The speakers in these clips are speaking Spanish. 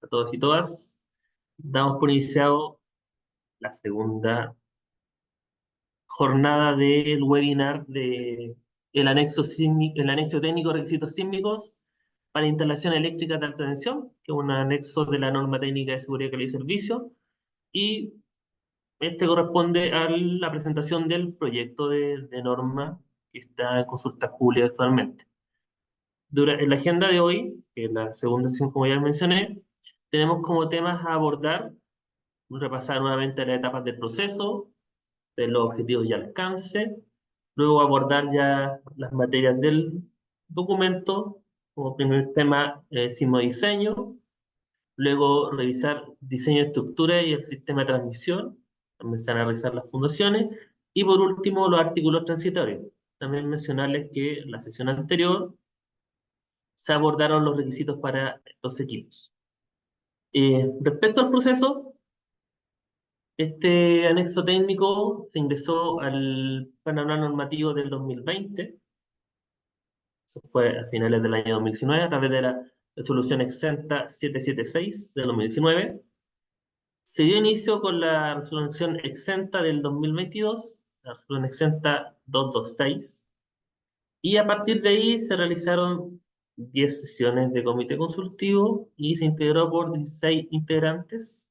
A todos y todas. Damos por iniciado la segunda jornada del webinar de el anexo técnico de requisitos sísmicos para instalación eléctrica de alta tensión, que es un anexo de la norma técnica de seguridad, calidad y servicio, y este corresponde a la presentación del proyecto de norma que está en consulta pública actualmente. En la agenda de hoy, que es la segunda sesión como ya mencioné, tenemos como temas a abordar, repasar nuevamente las etapas del proceso, de los objetivos y alcance, luego abordar ya las materias del documento, como primer tema, diseño, luego revisar diseño de estructura y el sistema de transmisión, también se van a revisar las fundaciones, y por último los artículos transitorios. También mencionarles que en la sesión anterior se abordaron los requisitos para los equipos. Respecto al proceso, este anexo técnico se ingresó al panorama normativo del 2020, eso fue a finales del año 2019, a través de la resolución exenta 776 del 2019. Se dio inicio con la resolución exenta del 2022, la resolución exenta 226, y a partir de ahí se realizaron 10 sesiones de comité consultivo y se integró por 16 integrantes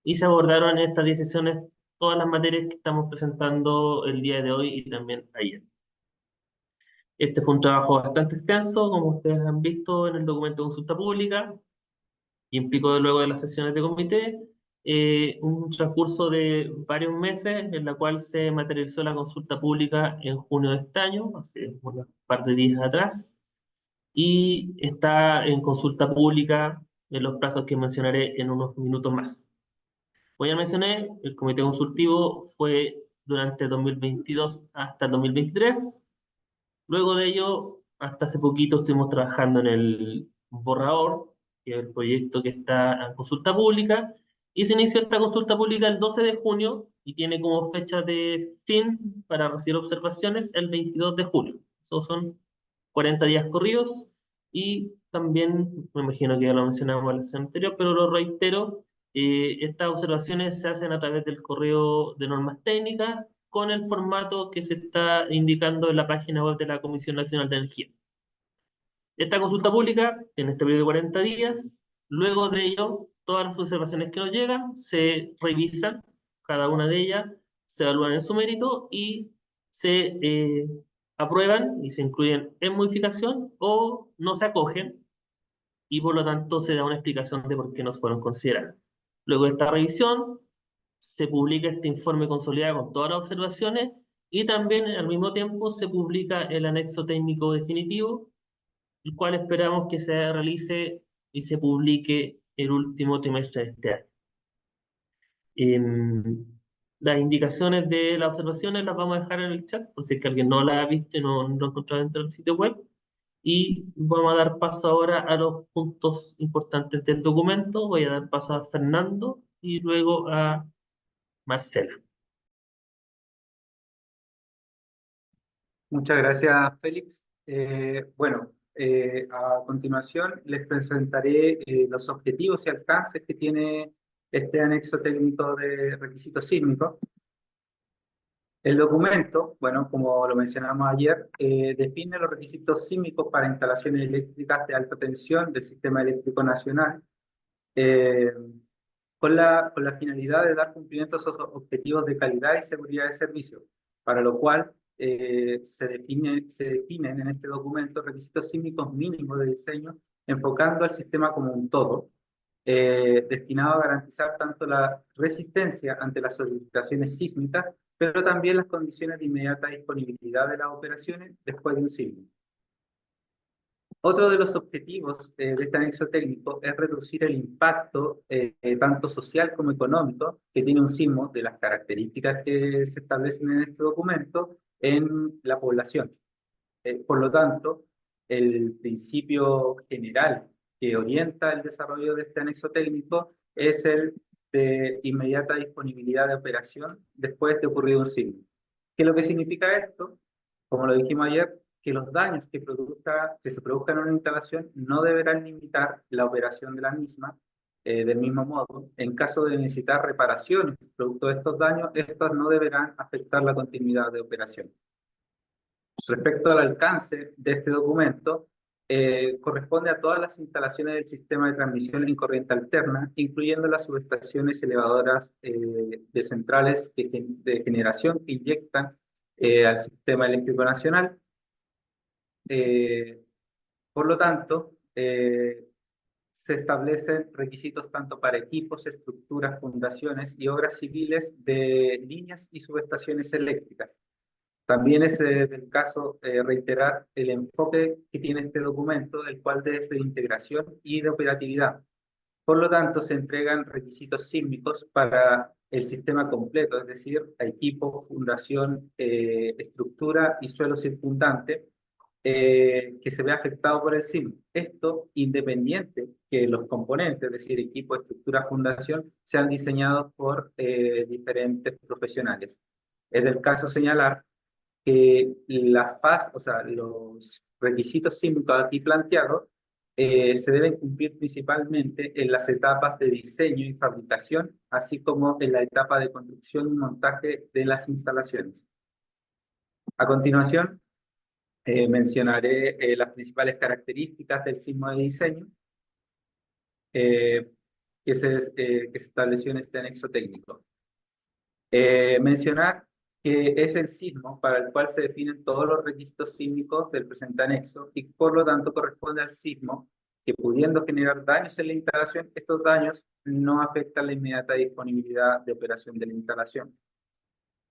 y se abordaron en estas 10 sesiones todas las materias que estamos presentando el día de hoy y también ayer. Este fue un trabajo bastante extenso, como ustedes han visto en el documento de consulta pública, y implicó luego de las sesiones de comité un transcurso de varios meses en la cual se materializó la consulta pública en junio de este año, hace un par de días atrás, y está en consulta pública en los plazos que mencionaré en unos minutos más. Como ya mencioné, el comité consultivo fue durante 2022 hasta el 2023. Luego de ello, hasta hace poquito estuvimos trabajando en el borrador, que es el proyecto que está en consulta pública, y se inició esta consulta pública el 12 de junio y tiene como fecha de fin para recibir observaciones el 22 de julio. Esos son 40 días corridos y también, me imagino que ya lo mencionamos en la sesión anterior, pero lo reitero, estas observaciones se hacen a través del correo de normas técnicas con el formato que se está indicando en la página web de la Comisión Nacional de Energía. Esta consulta pública en este periodo de 40 días, luego de ello, todas las observaciones que nos llegan se revisan, cada una de ellas, se evalúan en su mérito y se aprueban y se incluyen en modificación o no se acogen y por lo tanto se da una explicación de por qué no fueron consideradas. Luego de esta revisión, se publica este informe consolidado con todas las observaciones y también al mismo tiempo se publica el anexo técnico definitivo, el cual esperamos que se realice y se publique el último trimestre de este año. Em, las indicaciones de las observaciones las vamos a dejar en el chat, por si es que alguien no las ha visto y no lo ha encontrado dentro del sitio web. Y vamos a dar paso ahora a los puntos importantes del documento. Voy a dar paso a Fernando y luego a Marcela. Muchas gracias, Félix. A continuación les presentaré los objetivos y alcances que tiene este anexo técnico de requisitos sísmicos. El documento, bueno, como lo mencionamos ayer, define los requisitos sísmicos para instalaciones eléctricas de alta tensión del Sistema Eléctrico Nacional, eh, con la finalidad de dar cumplimiento a esos objetivos de calidad y seguridad de servicio, para lo cual se definen en este documento requisitos sísmicos mínimos de diseño, enfocando al sistema como un todo, destinado a garantizar tanto la resistencia ante las solicitaciones sísmicas, pero también las condiciones de inmediata disponibilidad de las operaciones después de un sismo. Otro de los objetivos de este anexo técnico es reducir el impacto tanto social como económico que tiene un sismo de las características que se establecen en este documento en la población. Por lo tanto, el principio general que orienta el desarrollo de este anexo técnico es el de inmediata disponibilidad de operación después de ocurrido un sismo. ¿Qué es lo que significa esto? Como lo dijimos ayer, que los daños que se produzcan en una instalación no deberán limitar la operación de la misma Del mismo modo, en caso de necesitar reparaciones producto de estos daños, estas no deberán afectar la continuidad de operación. Respecto al alcance de este documento, corresponde a todas las instalaciones del sistema de transmisión en corriente alterna, incluyendo las subestaciones elevadoras de centrales de generación que inyectan al sistema eléctrico nacional. Por lo tanto, se establecen requisitos tanto para equipos, estructuras, fundaciones y obras civiles de líneas y subestaciones eléctricas. También es del caso reiterar el enfoque que tiene este documento, el cual es de integración y de operatividad. Por lo tanto, se entregan requisitos sísmicos para el sistema completo, es decir, a equipo, fundación, estructura y suelo circundante, que se ve afectado por el sismo. Esto independiente que los componentes, es decir, equipo, estructura, fundación, sean diseñados por diferentes profesionales. Es del caso señalar que las FAS, o sea, los requisitos sísmicos aquí planteados, se deben cumplir principalmente en las etapas de diseño y fabricación, así como en la etapa de construcción y montaje de las instalaciones. A continuación, mencionaré las principales características del sismo de diseño que se estableció en este anexo técnico. Mencionar que es el sismo para el cual se definen todos los requisitos sísmicos del presente anexo y por lo tanto corresponde al sismo que, pudiendo generar daños en la instalación, estos daños no afectan la inmediata disponibilidad de operación de la instalación.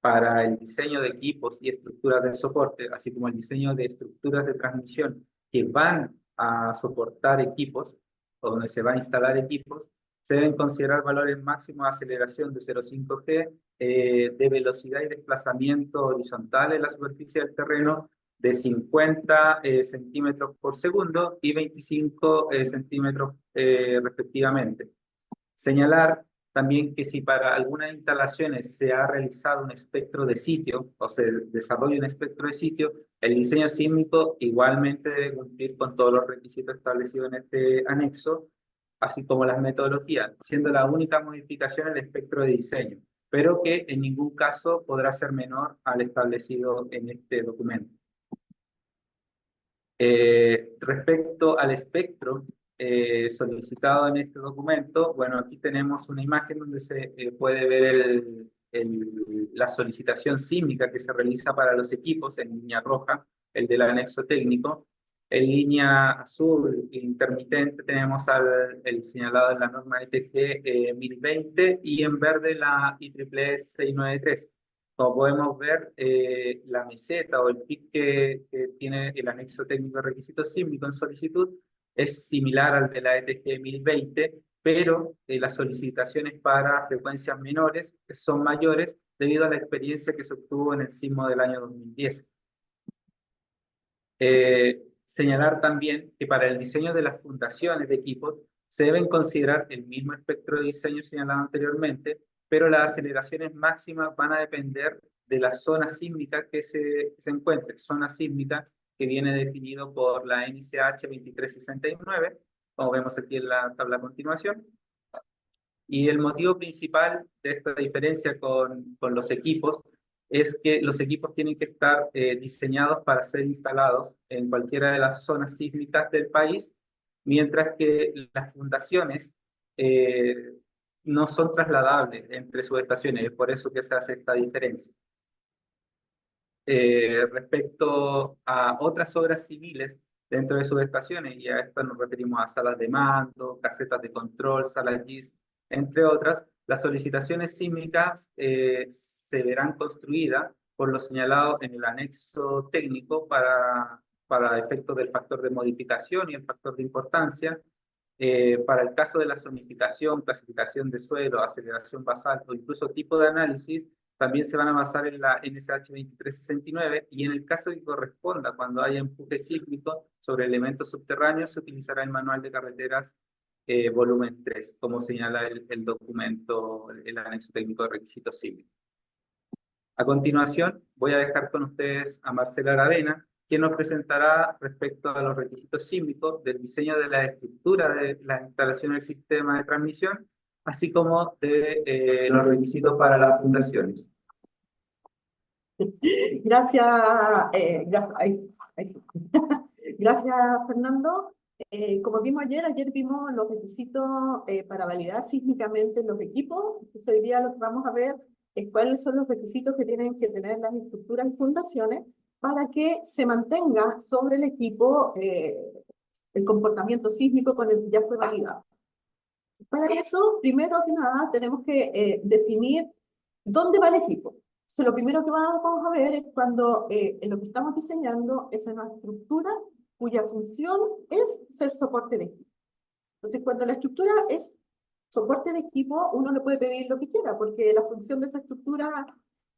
Para el diseño de equipos y estructuras de soporte, así como el diseño de estructuras de transmisión que van a soportar equipos, o donde se va a instalar equipos, se deben considerar valores máximos de aceleración de 0,5G, de velocidad y desplazamiento horizontal en la superficie del terreno de 50 centímetros por segundo y 25 centímetros respectivamente. Señalar también que si para algunas instalaciones se ha realizado un espectro de sitio o se desarrolla un espectro de sitio, el diseño sísmico igualmente debe cumplir con todos los requisitos establecidos en este anexo, así como las metodologías, siendo la única modificación el espectro de diseño, pero que en ningún caso podrá ser menor al establecido en este documento. Respecto al espectro solicitado en este documento, bueno, aquí tenemos una imagen donde se puede ver la solicitación sísmica que se realiza para los equipos en línea roja, el del anexo técnico. En línea azul intermitente tenemos el señalado en la norma ETG 1020 y en verde la IEEE 693. Como podemos ver, la meseta o el PIC que tiene el anexo técnico de requisitos sísmicos en solicitud es similar al de la ETG 1020, pero las solicitaciones para frecuencias menores son mayores debido a la experiencia que se obtuvo en el sismo del año 2010. Señalar también que para el diseño de las fundaciones de equipos se deben considerar el mismo espectro de diseño señalado anteriormente, pero las aceleraciones máximas van a depender de la zona sísmica que se encuentre. Zona sísmica que viene definido por la NICH 2369, como vemos aquí en la tabla a continuación. Y el motivo principal de esta diferencia con los equipos es que los equipos tienen que estar diseñados para ser instalados en cualquiera de las zonas sísmicas del país, mientras que las fundaciones no son trasladables entre subestaciones, es por eso que se hace esta diferencia. Respecto a otras obras civiles dentro de subestaciones, y a esto nos referimos a salas de mando, casetas de control, salas GIS, entre otras, las solicitaciones sísmicas se verán construidas por lo señalado en el anexo técnico para efectos del factor de modificación y el factor de importancia. Para el caso de la zonificación, clasificación de suelo, aceleración basal o incluso tipo de análisis, también se van a basar en la NSH 2369 y en el caso que corresponda cuando haya empuje sísmico sobre elementos subterráneos se utilizará el manual de carreteras volumen 3, como señala el documento, el anexo técnico de requisitos sísmicos. A continuación, voy a dejar con ustedes a Marcela Aravena, quien nos presentará respecto a los requisitos sísmicos del diseño de la estructura de la instalación del sistema de transmisión, así como de los requisitos para las fundaciones. Gracias, sí. Gracias, Fernando. Como vimos ayer vimos los requisitos para validar sísmicamente los equipos. Entonces, hoy día lo que vamos a ver es cuáles son los requisitos que tienen que tener las estructuras y fundaciones para que se mantenga sobre el equipo el comportamiento sísmico con el que ya fue validado. Para eso, primero que nada, tenemos que definir dónde va el equipo. Entonces, lo primero que vamos a ver es cuando en lo que estamos diseñando es una estructura cuya función es ser soporte de equipo. Entonces, cuando la estructura es soporte de equipo, uno le puede pedir lo que quiera, porque la función de esa estructura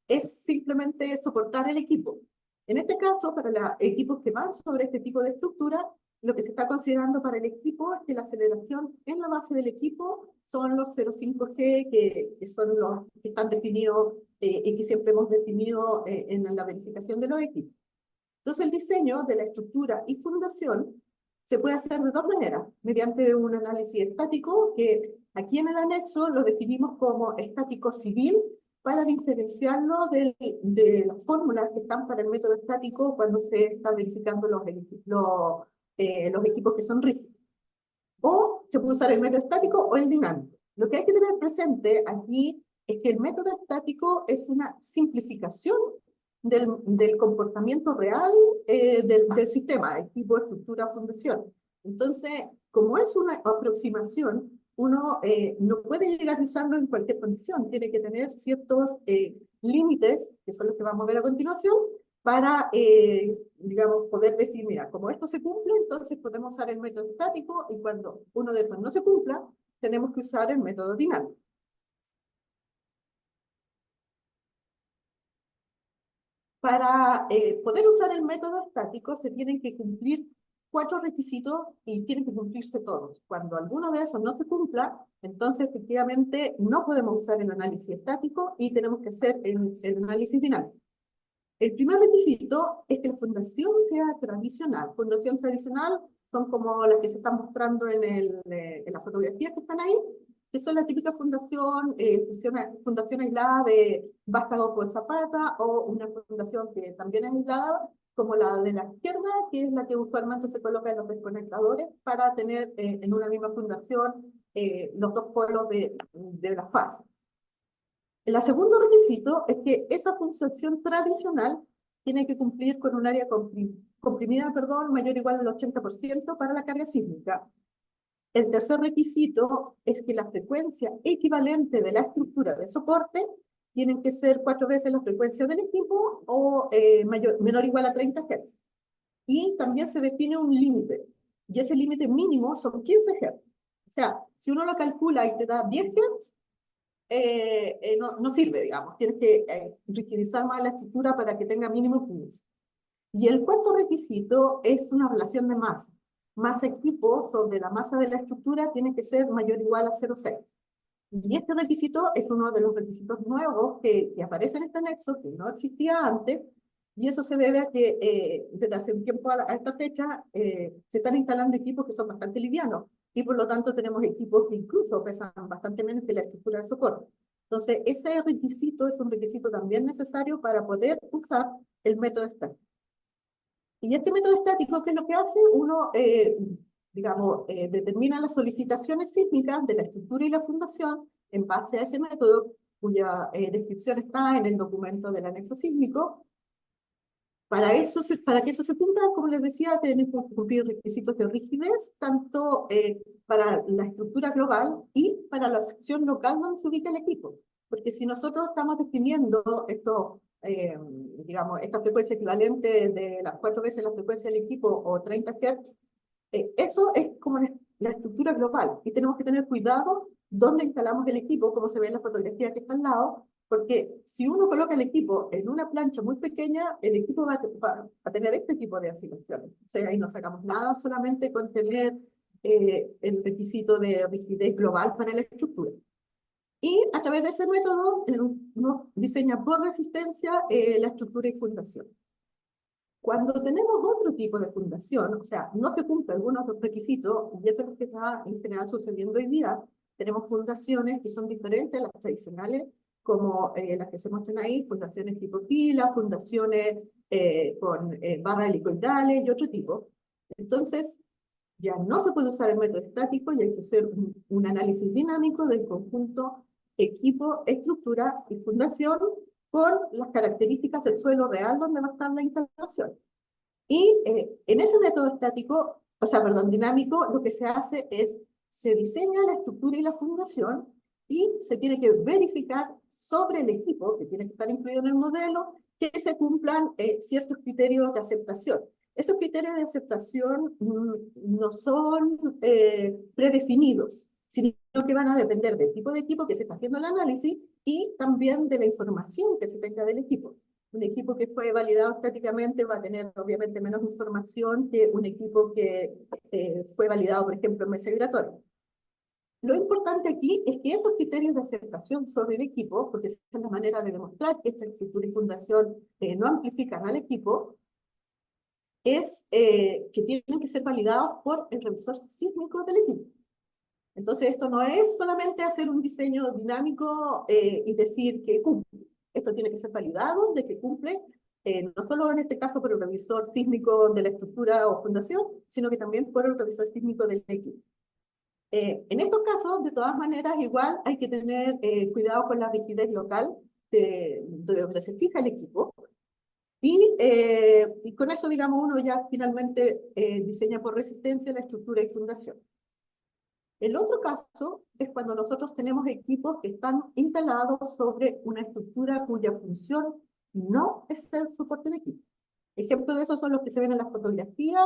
es simplemente soportar el equipo. En este caso, para los equipos que van sobre este tipo de estructura, lo que se está considerando para el equipo es que la aceleración en la base del equipo son los 0,5G, que son los que están definidos y que siempre hemos definido en la verificación de los equipos. Entonces, el diseño de la estructura y fundación se puede hacer de dos maneras, mediante un análisis estático, que aquí en el anexo lo definimos como estático civil, para diferenciarlo de las fórmulas que están para el método estático cuando se están verificando los equipos que son rígidos. O se puede usar el método estático o el dinámico. Lo que hay que tener presente aquí es que el método estático es una simplificación del comportamiento real del sistema, equipo, estructura, fundación. Entonces, como es una aproximación, uno no puede llegar a usarlo en cualquier condición, tiene que tener ciertos límites, que son los que vamos a ver a continuación, para, digamos, poder decir, mira, como esto se cumple, entonces podemos usar el método estático, y cuando uno de estos no se cumpla, tenemos que usar el método dinámico. Para poder usar el método estático se tienen que cumplir 4 requisitos y tienen que cumplirse todos. Cuando alguno de esos no se cumpla, entonces efectivamente no podemos usar el análisis estático y tenemos que hacer el análisis dinámico. El primer requisito es que la fundación sea tradicional. Fundación tradicional son como las que se están mostrando en las fotografías que están ahí, que son la típica fundación, fundación aislada de vástago con zapata, o una fundación que también es aislada, como la de la izquierda, que es la que usualmente se coloca en los desconectadores para tener en una misma fundación los dos polos de la fase. El segundo requisito es que esa fundación tradicional tiene que cumplir con un área comprimida, mayor o igual al 80% para la carga sísmica. El tercer requisito es que la frecuencia equivalente de la estructura de soporte tienen que ser 4 veces la frecuencia del equipo o menor o igual a 30 Hz. Y también se define un límite, y ese límite mínimo son 15 Hz. O sea, si uno lo calcula y te da 10 Hz, no sirve, digamos. Tienes que rigidizar más la estructura para que tenga mínimo 15. Y el cuarto requisito es una relación de masa. Masa equipo sobre la masa de la estructura tiene que ser mayor o igual a 0,6. Y este requisito es uno de los requisitos nuevos que aparece en este anexo, que no existía antes, y eso se debe a que desde hace un tiempo a esta fecha se están instalando equipos que son bastante livianos, y por lo tanto tenemos equipos que incluso pesan bastante menos que la estructura de soporte. Entonces, ese requisito es un requisito también necesario para poder usar el método estático. Y este método estático, ¿qué es lo que hace? Uno, digamos, determina las solicitaciones sísmicas de la estructura y la fundación en base a ese método, cuya descripción está en el documento del anexo sísmico. Para que eso se cumpla, como les decía, tenemos que cumplir requisitos de rigidez, tanto para la estructura global y para la sección local donde se ubica el equipo. Porque si nosotros estamos definiendo esto, digamos, esta frecuencia equivalente de las 4 veces la frecuencia del equipo o 30 Hz, eso es como la estructura global. Y tenemos que tener cuidado dónde instalamos el equipo, como se ve en la fotografía que está al lado, porque si uno coloca el equipo en una plancha muy pequeña, el equipo va a tener este tipo de oscilaciones. O sea, ahí no sacamos nada solamente con tener el requisito de rigidez global para la estructura. Y a través de ese método, uno diseña por resistencia la estructura y fundación. Cuando tenemos otro tipo de fundación, o sea, no se cumplen algunos de los requisitos, y eso es lo que está en general sucediendo hoy día, tenemos fundaciones que son diferentes a las tradicionales, como las que se muestran ahí, fundaciones tipo pila, fundaciones con barras helicoidales y otro tipo. Entonces, ya no se puede usar el método estático y hay que hacer un análisis dinámico del conjunto equipo, estructura y fundación con las características del suelo real donde va a estar la instalación. Y en ese método estático, o sea, perdón, dinámico, lo que se hace es, se diseña la estructura y la fundación y se tiene que verificar sobre el equipo, que tiene que estar incluido en el modelo, que se cumplan ciertos criterios de aceptación. Esos criterios de aceptación no son predefinidos, sino que van a depender del tipo de equipo que se está haciendo el análisis y también de la información que se tenga del equipo. Un equipo que fue validado estáticamente va a tener obviamente menos información que un equipo que fue validado, por ejemplo, en mesa vibratoria. Lo importante aquí es que esos criterios de aceptación sobre el equipo, porque esa es la manera de demostrar que esta estructura y fundación no amplifican al equipo, es que tienen que ser validados por el revisor sísmico del equipo. Entonces, esto no es solamente hacer un diseño dinámico y decir que cumple. Esto tiene que ser validado de que cumple, no solo en este caso por el revisor sísmico de la estructura o fundación, sino que también por el revisor sísmico del equipo. En estos casos, de todas maneras, igual hay que tener cuidado con la rigidez local de donde se fija el equipo. Y con eso, digamos, uno ya finalmente diseña por resistencia la estructura y fundación. El otro caso es cuando nosotros tenemos equipos que están instalados sobre una estructura cuya función no es el soporte de equipo. Ejemplos de eso son los que se ven en la fotografía,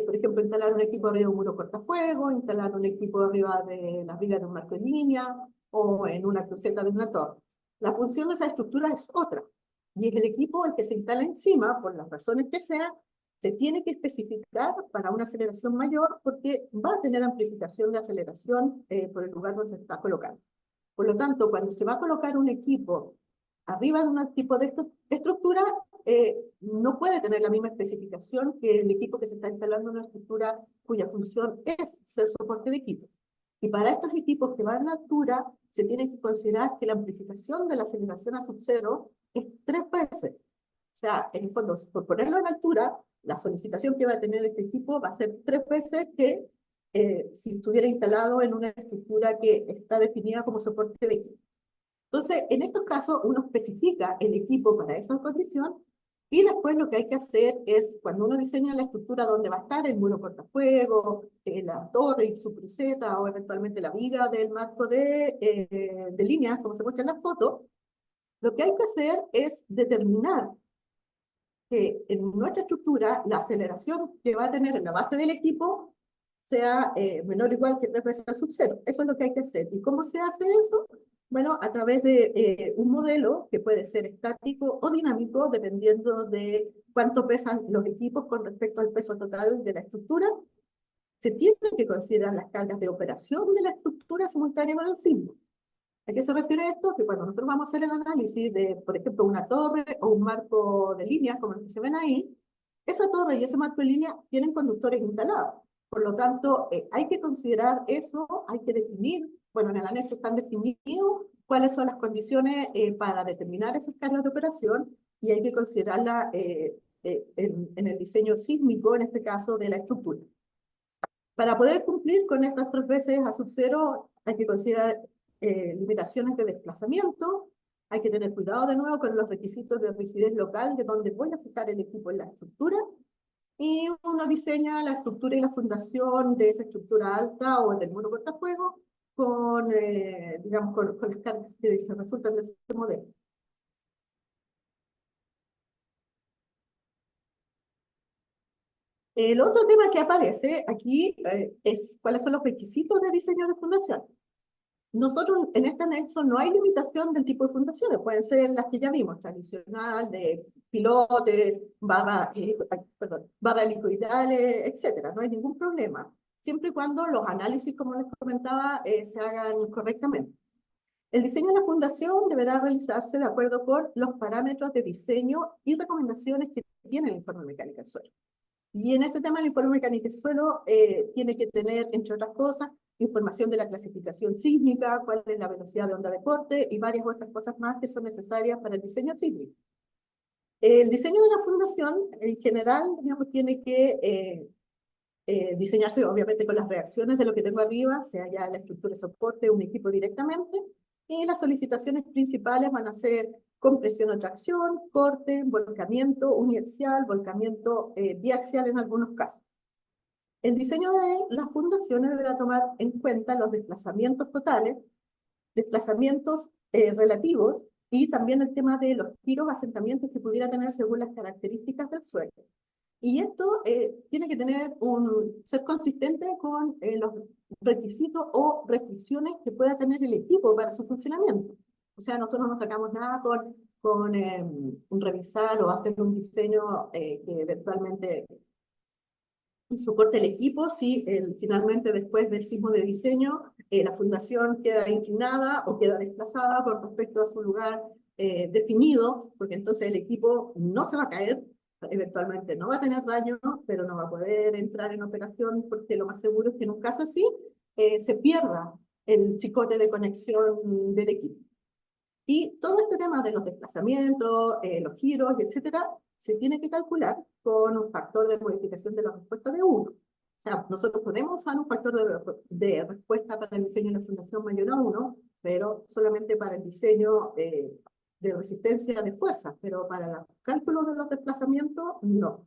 por ejemplo, instalar un equipo arriba de un muro cortafuego, instalar un equipo arriba de las vigas de un marco en línea, o en una cruceta de una torre. La función de esa estructura es otra, y es el equipo el que se instala encima, por las razones que sean, se tiene que especificar para una aceleración mayor porque va a tener amplificación de aceleración por el lugar donde se está colocando. Por lo tanto, cuando se va a colocar un equipo arriba de un tipo de estructura, no puede tener la misma especificación que el equipo que se está instalando en una estructura cuya función es ser soporte de equipo. Y para estos equipos que van a altura, se tiene que considerar que la amplificación de la aceleración a sub-cero es 3 veces. O sea, en el fondo, por ponerlo en altura, la solicitación que va a tener este equipo va a ser 3 veces que si estuviera instalado en una estructura que está definida como soporte de equipo. Entonces, en estos casos, uno especifica el equipo para esa condición y después lo que hay que hacer es, cuando uno diseña la estructura donde va a estar el muro cortafuego, la torre y su cruceta o eventualmente la viga del marco de líneas, como se muestra en la foto, lo que hay que hacer es determinar que en nuestra estructura la aceleración que va a tener en la base del equipo sea menor o igual que 3 veces a sub cero. Eso es lo que hay que hacer. ¿Y cómo se hace eso? Bueno, a través de un modelo que puede ser estático o dinámico, dependiendo de cuánto pesan los equipos con respecto al peso total de la estructura. Se tienen que considerar las cargas de operación de la estructura simultánea con el sismo. ¿A qué se refiere esto? Que cuando nosotros vamos a hacer el análisis de, por ejemplo, una torre o un marco de líneas, como los que se ven ahí, esa torre y ese marco de línea tienen conductores instalados. Por lo tanto, hay que considerar eso, hay que definir, bueno, en el anexo están definidos cuáles son las condiciones para determinar esas cargas de operación y hay que considerarla en el diseño sísmico, en este caso, de la estructura. Para poder cumplir con estas 3 veces a sub cero, hay que considerar limitaciones de desplazamiento, hay que tener cuidado de nuevo con los requisitos de rigidez local de dónde voy a fijar el equipo en la estructura, y uno diseña la estructura y la fundación de esa estructura alta o del muro cortafuego con, digamos, con las cargas que se resultan de ese modelo. El otro tema que aparece aquí es cuáles son los requisitos de diseño de fundación. Nosotros en este anexo no hay limitación del tipo de fundaciones, pueden ser las que ya vimos, tradicional, de pilote, barra helicoidales, etcétera. No hay ningún problema, siempre y cuando los análisis, como les comentaba, se hagan correctamente. El diseño de la fundación deberá realizarse de acuerdo con los parámetros de diseño y recomendaciones que tiene el informe mecánica del suelo. Y en este tema, el informe mecánico del suelo tiene que tener, entre otras cosas, información de la clasificación sísmica, cuál es la velocidad de onda de corte y varias otras cosas más que son necesarias para el diseño sísmico. El diseño de la fundación, en general, digamos, tiene que diseñarse obviamente con las reacciones de lo que tengo arriba, sea ya la estructura de soporte, un equipo directamente, y las solicitaciones principales van a ser compresión o tracción, corte, volcamiento uniaxial, volcamiento biaxial en algunos casos. El diseño de las fundaciones deberá tomar en cuenta los desplazamientos totales, desplazamientos relativos, y también el tema de los giros, asentamientos que pudiera tener según las características del suelo. Y esto tiene que ser consistente con los requisitos o restricciones que pueda tener el equipo para su funcionamiento. O sea, nosotros no sacamos nada con revisar o hacer un diseño que eventualmente soporte el equipo si finalmente después del sismo de diseño la fundación queda inclinada o queda desplazada con respecto a su lugar definido, porque entonces el equipo no se va a caer, eventualmente no va a tener daño, pero no va a poder entrar en operación, porque lo más seguro es que en un caso así se pierda el chicote de conexión del equipo. Y todo este tema de los desplazamientos, los giros, etcétera, se tiene que calcular con un factor de modificación de la respuesta de 1. O sea, nosotros podemos usar un factor de respuesta para el diseño de la fundación mayor a 1, pero solamente para el diseño de resistencia de fuerza, pero para los cálculos de los desplazamientos, no.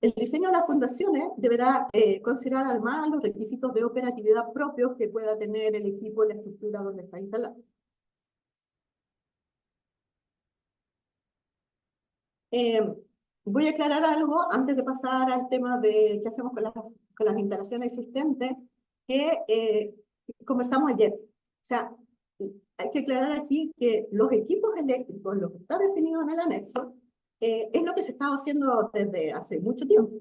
El diseño de las fundaciones deberá considerar además los requisitos de operatividad propios que pueda tener el equipo en la estructura donde está instalado. Voy a aclarar algo antes de pasar al tema de qué hacemos con las instalaciones existentes que conversamos ayer. O sea, hay que aclarar aquí que los equipos eléctricos, lo que está definido en el anexo, es lo que se estaba haciendo desde hace mucho tiempo.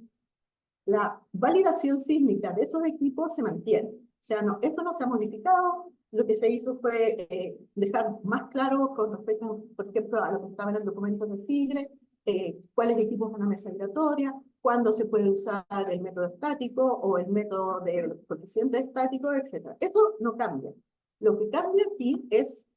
La validación sísmica de esos equipos se mantiene. O sea, no, eso no se ha modificado. Lo que se hizo fue dejar más claro con respecto, por ejemplo, a lo que estaba en el documento de SIGRE, cuáles equipos van a mesa giratoria, cuándo se puede usar el método estático o el método de coeficiente estático, etc. Eso no cambia. Lo que cambia aquí es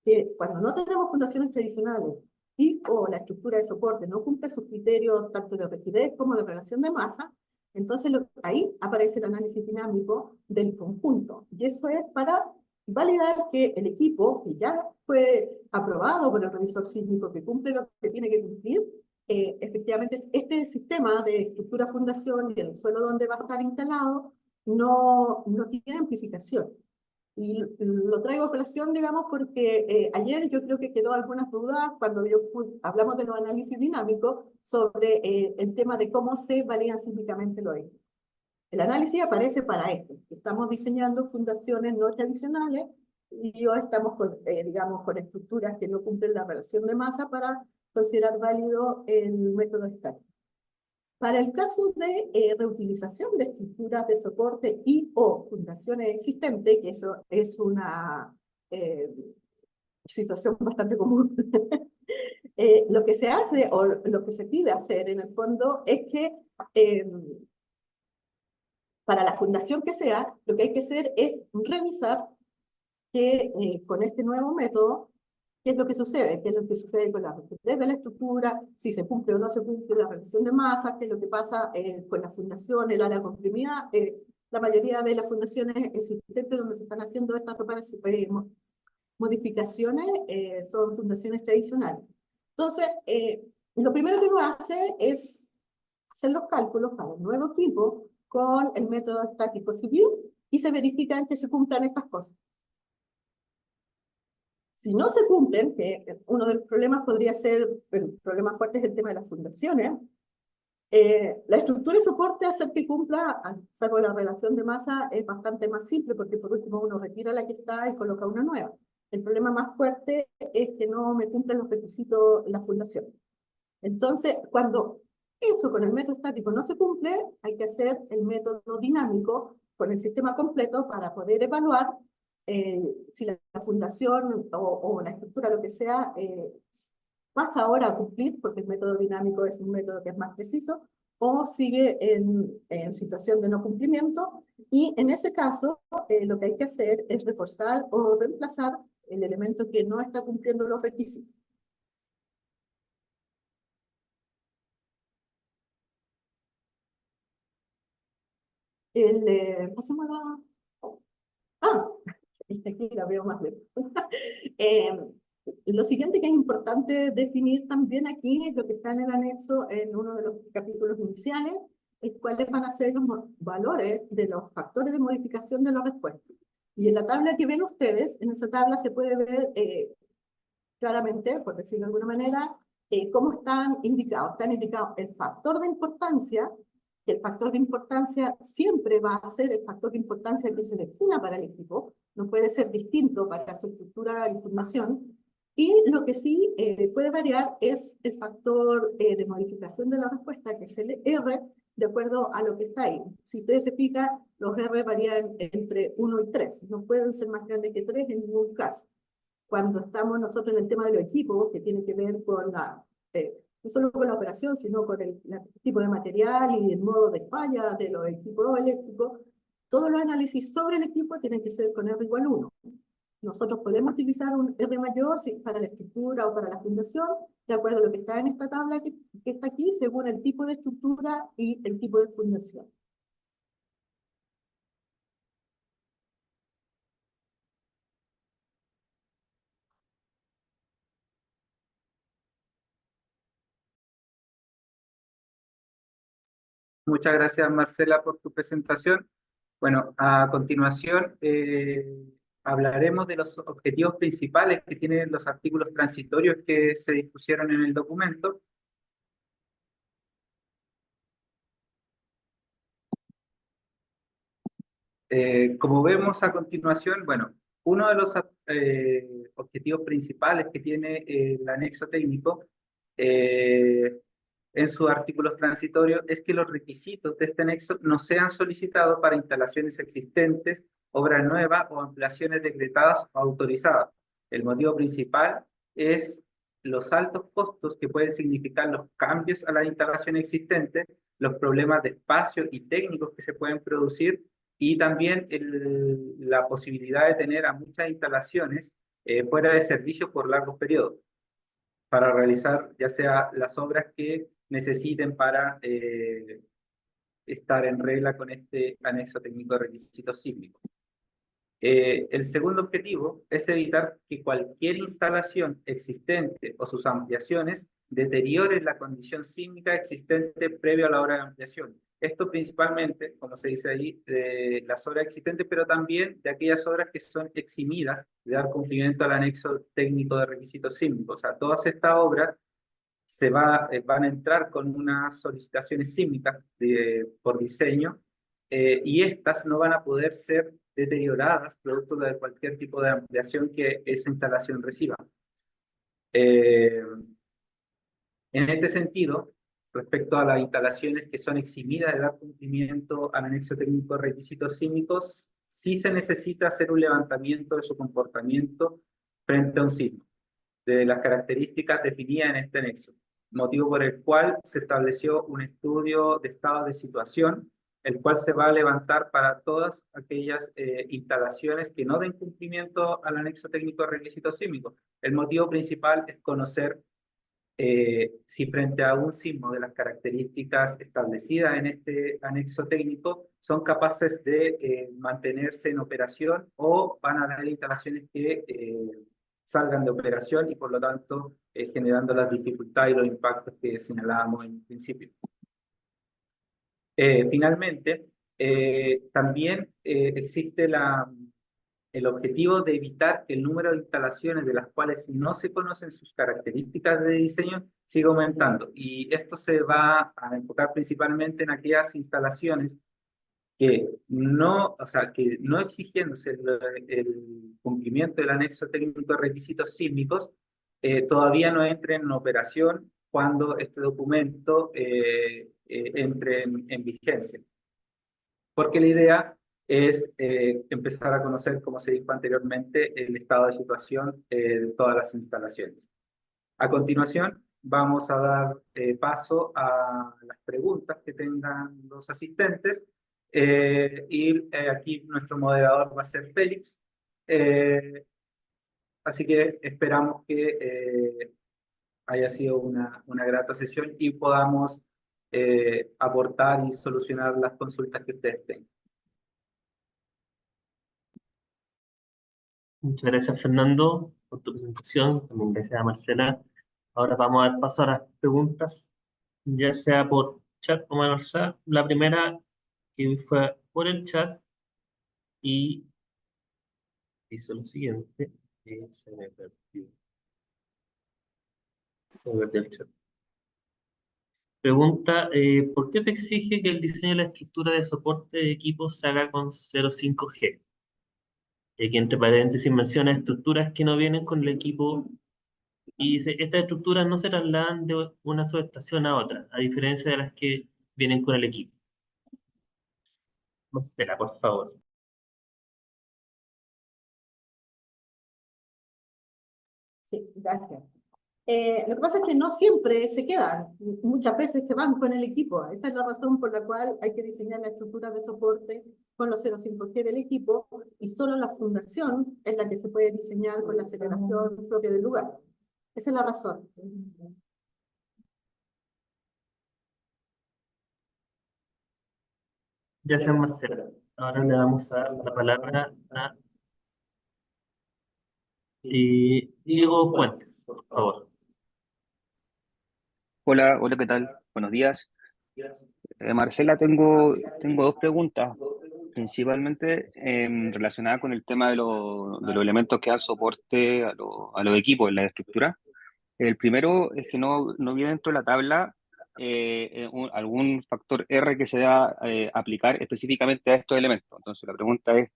que cuando no tenemos fundaciones tradicionales y o la estructura de soporte no cumple sus criterios tanto de rigidez como de relación de masa, entonces ahí aparece el análisis dinámico del conjunto. Y eso es para validar que el equipo, que ya fue aprobado por el revisor sísmico, que cumple lo que tiene que cumplir, efectivamente este sistema de estructura fundación y el suelo donde va a estar instalado no tiene amplificación. Y lo traigo a colación, digamos, porque ayer yo creo que quedó algunas dudas cuando hablamos de los análisis dinámicos sobre el tema de cómo se validan sísmicamente los equipos. El análisis aparece para esto. Estamos diseñando fundaciones no tradicionales y hoy estamos con, digamos, con estructuras que no cumplen la relación de masa para considerar válido el método estático. Para el caso de reutilización de estructuras de soporte y o fundaciones existentes, que eso es una situación bastante común, lo que se hace o lo que se pide hacer en el fondo es que para la fundación que sea, lo que hay que hacer es revisar que con este nuevo método, ¿qué es lo que sucede? ¿Qué es lo que sucede con la rigidez de la estructura? Si se cumple o no se cumple la relación de masa, qué es lo que pasa con la fundación, el área comprimida. La mayoría de las fundaciones existentes donde se están haciendo estas modificaciones son fundaciones tradicionales. Entonces, lo primero que uno hace es hacer los cálculos para el nuevo equipo con el método estático civil y se verifican que se cumplan estas cosas. Si no se cumplen, que uno de los problemas podría ser, el problema fuerte es el tema de las fundaciones, la estructura de soporte, hacer que cumpla, salvo la relación de masa, es bastante más simple, porque por último uno retira la que está y coloca una nueva. El problema más fuerte es que no me cumplen los requisitos la fundación. Entonces, cuando eso con el método estático no se cumple, hay que hacer el método dinámico con el sistema completo para poder evaluar si la fundación o la estructura, lo que sea, pasa ahora a cumplir, porque el método dinámico es un método que es más preciso, o sigue en situación de no cumplimiento, y en ese caso lo que hay que hacer es reforzar o reemplazar el elemento que no está cumpliendo los requisitos. Pasemos a la... Ah, aquí la veo más lejos. Eh, lo siguiente que es importante definir también aquí es lo que está en el anexo en uno de los capítulos iniciales, es cuáles van a ser los valores de los factores de modificación de la respuesta. Y en la tabla que ven ustedes, en esa tabla se puede ver claramente, por decirlo de alguna manera, cómo están indicados. Están indicados el factor de importancia, que el factor de importancia siempre va a ser el factor de importancia que se defina para el equipo, no puede ser distinto para su estructura de información, y lo que sí puede variar es el factor de modificación de la respuesta, que es el R, de acuerdo a lo que está ahí. Si ustedes se fijan, los R varían entre 1 y 3, no pueden ser más grandes que 3 en ningún caso. Cuando estamos nosotros en el tema de los equipos, que tiene que ver con no solo con la operación, sino con el tipo de material y el modo de falla de los equipos eléctricos, todos los análisis sobre el equipo tienen que ser con R igual 1. Nosotros podemos utilizar un R mayor para la estructura o para la fundación, de acuerdo a lo que está en esta tabla que está aquí, según el tipo de estructura y el tipo de fundación. Muchas gracias, Marcela, por tu presentación. Bueno, a continuación hablaremos de los objetivos principales que tienen los artículos transitorios que se dispusieron en el documento. Como vemos a continuación, bueno, uno de los objetivos principales que tiene el anexo técnico en sus artículos transitorios es que los requisitos de este anexo no sean solicitados para instalaciones existentes, obras nuevas o ampliaciones decretadas o autorizadas. El motivo principal es los altos costos que pueden significar los cambios a las instalaciones existentes, los problemas de espacio y técnicos que se pueden producir y también la posibilidad de tener a muchas instalaciones fuera de servicio por largos periodos para realizar ya sea las obras que necesiten para estar en regla con este anexo técnico de requisitos sísmicos. El segundo objetivo es evitar que cualquier instalación existente o sus ampliaciones deterioren la condición sísmica existente previo a la obra de ampliación. Esto principalmente, como se dice ahí, de las obras existentes, pero también de aquellas obras que son eximidas de dar cumplimiento al anexo técnico de requisitos sísmicos. O sea, todas estas obras van a entrar con unas solicitaciones sísmicas por diseño y estas no van a poder ser deterioradas producto de cualquier tipo de ampliación que esa instalación reciba. Eh, en este sentido, respecto a las instalaciones que son eximidas de dar cumplimiento al anexo técnico de requisitos sísmicos, sí se necesita hacer un levantamiento de su comportamiento frente a un sismo, de las características definidas en este anexo, motivo por el cual se estableció un estudio de estado de situación, el cual se va a levantar para todas aquellas instalaciones que no den cumplimiento al anexo técnico de requisitos sísmicos. El motivo principal es conocer si frente a un sismo de las características establecidas en este anexo técnico son capaces de mantenerse en operación o van a haber instalaciones que salgan de operación y por lo tanto generando las dificultades y los impactos que señalábamos en principio. Finalmente, también existe el objetivo de evitar que el número de instalaciones de las cuales no se conocen sus características de diseño siga aumentando. Y esto se va a enfocar principalmente en aquellas instalaciones que no, o sea, que no exigiéndose el cumplimiento del anexo técnico de requisitos sísmicos, todavía no entren en operación cuando este documento entre en vigencia. Porque la idea es empezar a conocer, como se dijo anteriormente, el estado de situación de todas las instalaciones. A continuación, vamos a dar paso a las preguntas que tengan los asistentes. Aquí nuestro moderador va a ser Félix. Así que esperamos que haya sido una grata sesión y podamos aportar y solucionar las consultas que ustedes tengan. Muchas gracias, Fernando, por tu presentación. También gracias a Marcela. Ahora vamos a dar paso a las preguntas, ya sea por chat o manual. La primera que fue por el chat y hizo lo siguiente. Se me perdió. Se me perdió el chat. Pregunta, ¿por qué se exige que el diseño y la estructura de soporte de equipos se haga con 0.5G? Y aquí entre paréntesis menciona estructuras que no vienen con el equipo y dice, estas estructuras no se trasladan de una subestación a otra, a diferencia de las que vienen con el equipo. Espera, por favor. Sí, gracias. Lo que pasa es que no siempre se quedan, muchas veces se van con el equipo. Esta es la razón por la cual hay que diseñar la estructura de soporte con los 0.5G del equipo y solo la fundación es la que se puede diseñar con la aceleración propia del lugar. Esa es la razón. Gracias, Marcela. Ahora le damos a la palabra a Diego Fuentes, por favor. Hola, hola, ¿qué tal? Buenos días. Marcela, tengo dos preguntas, principalmente relacionadas con el tema de los elementos que dan soporte a los equipos en la estructura. El primero es que no viene dentro de la tabla algún factor R que se deba aplicar específicamente a estos elementos. Entonces, la pregunta es,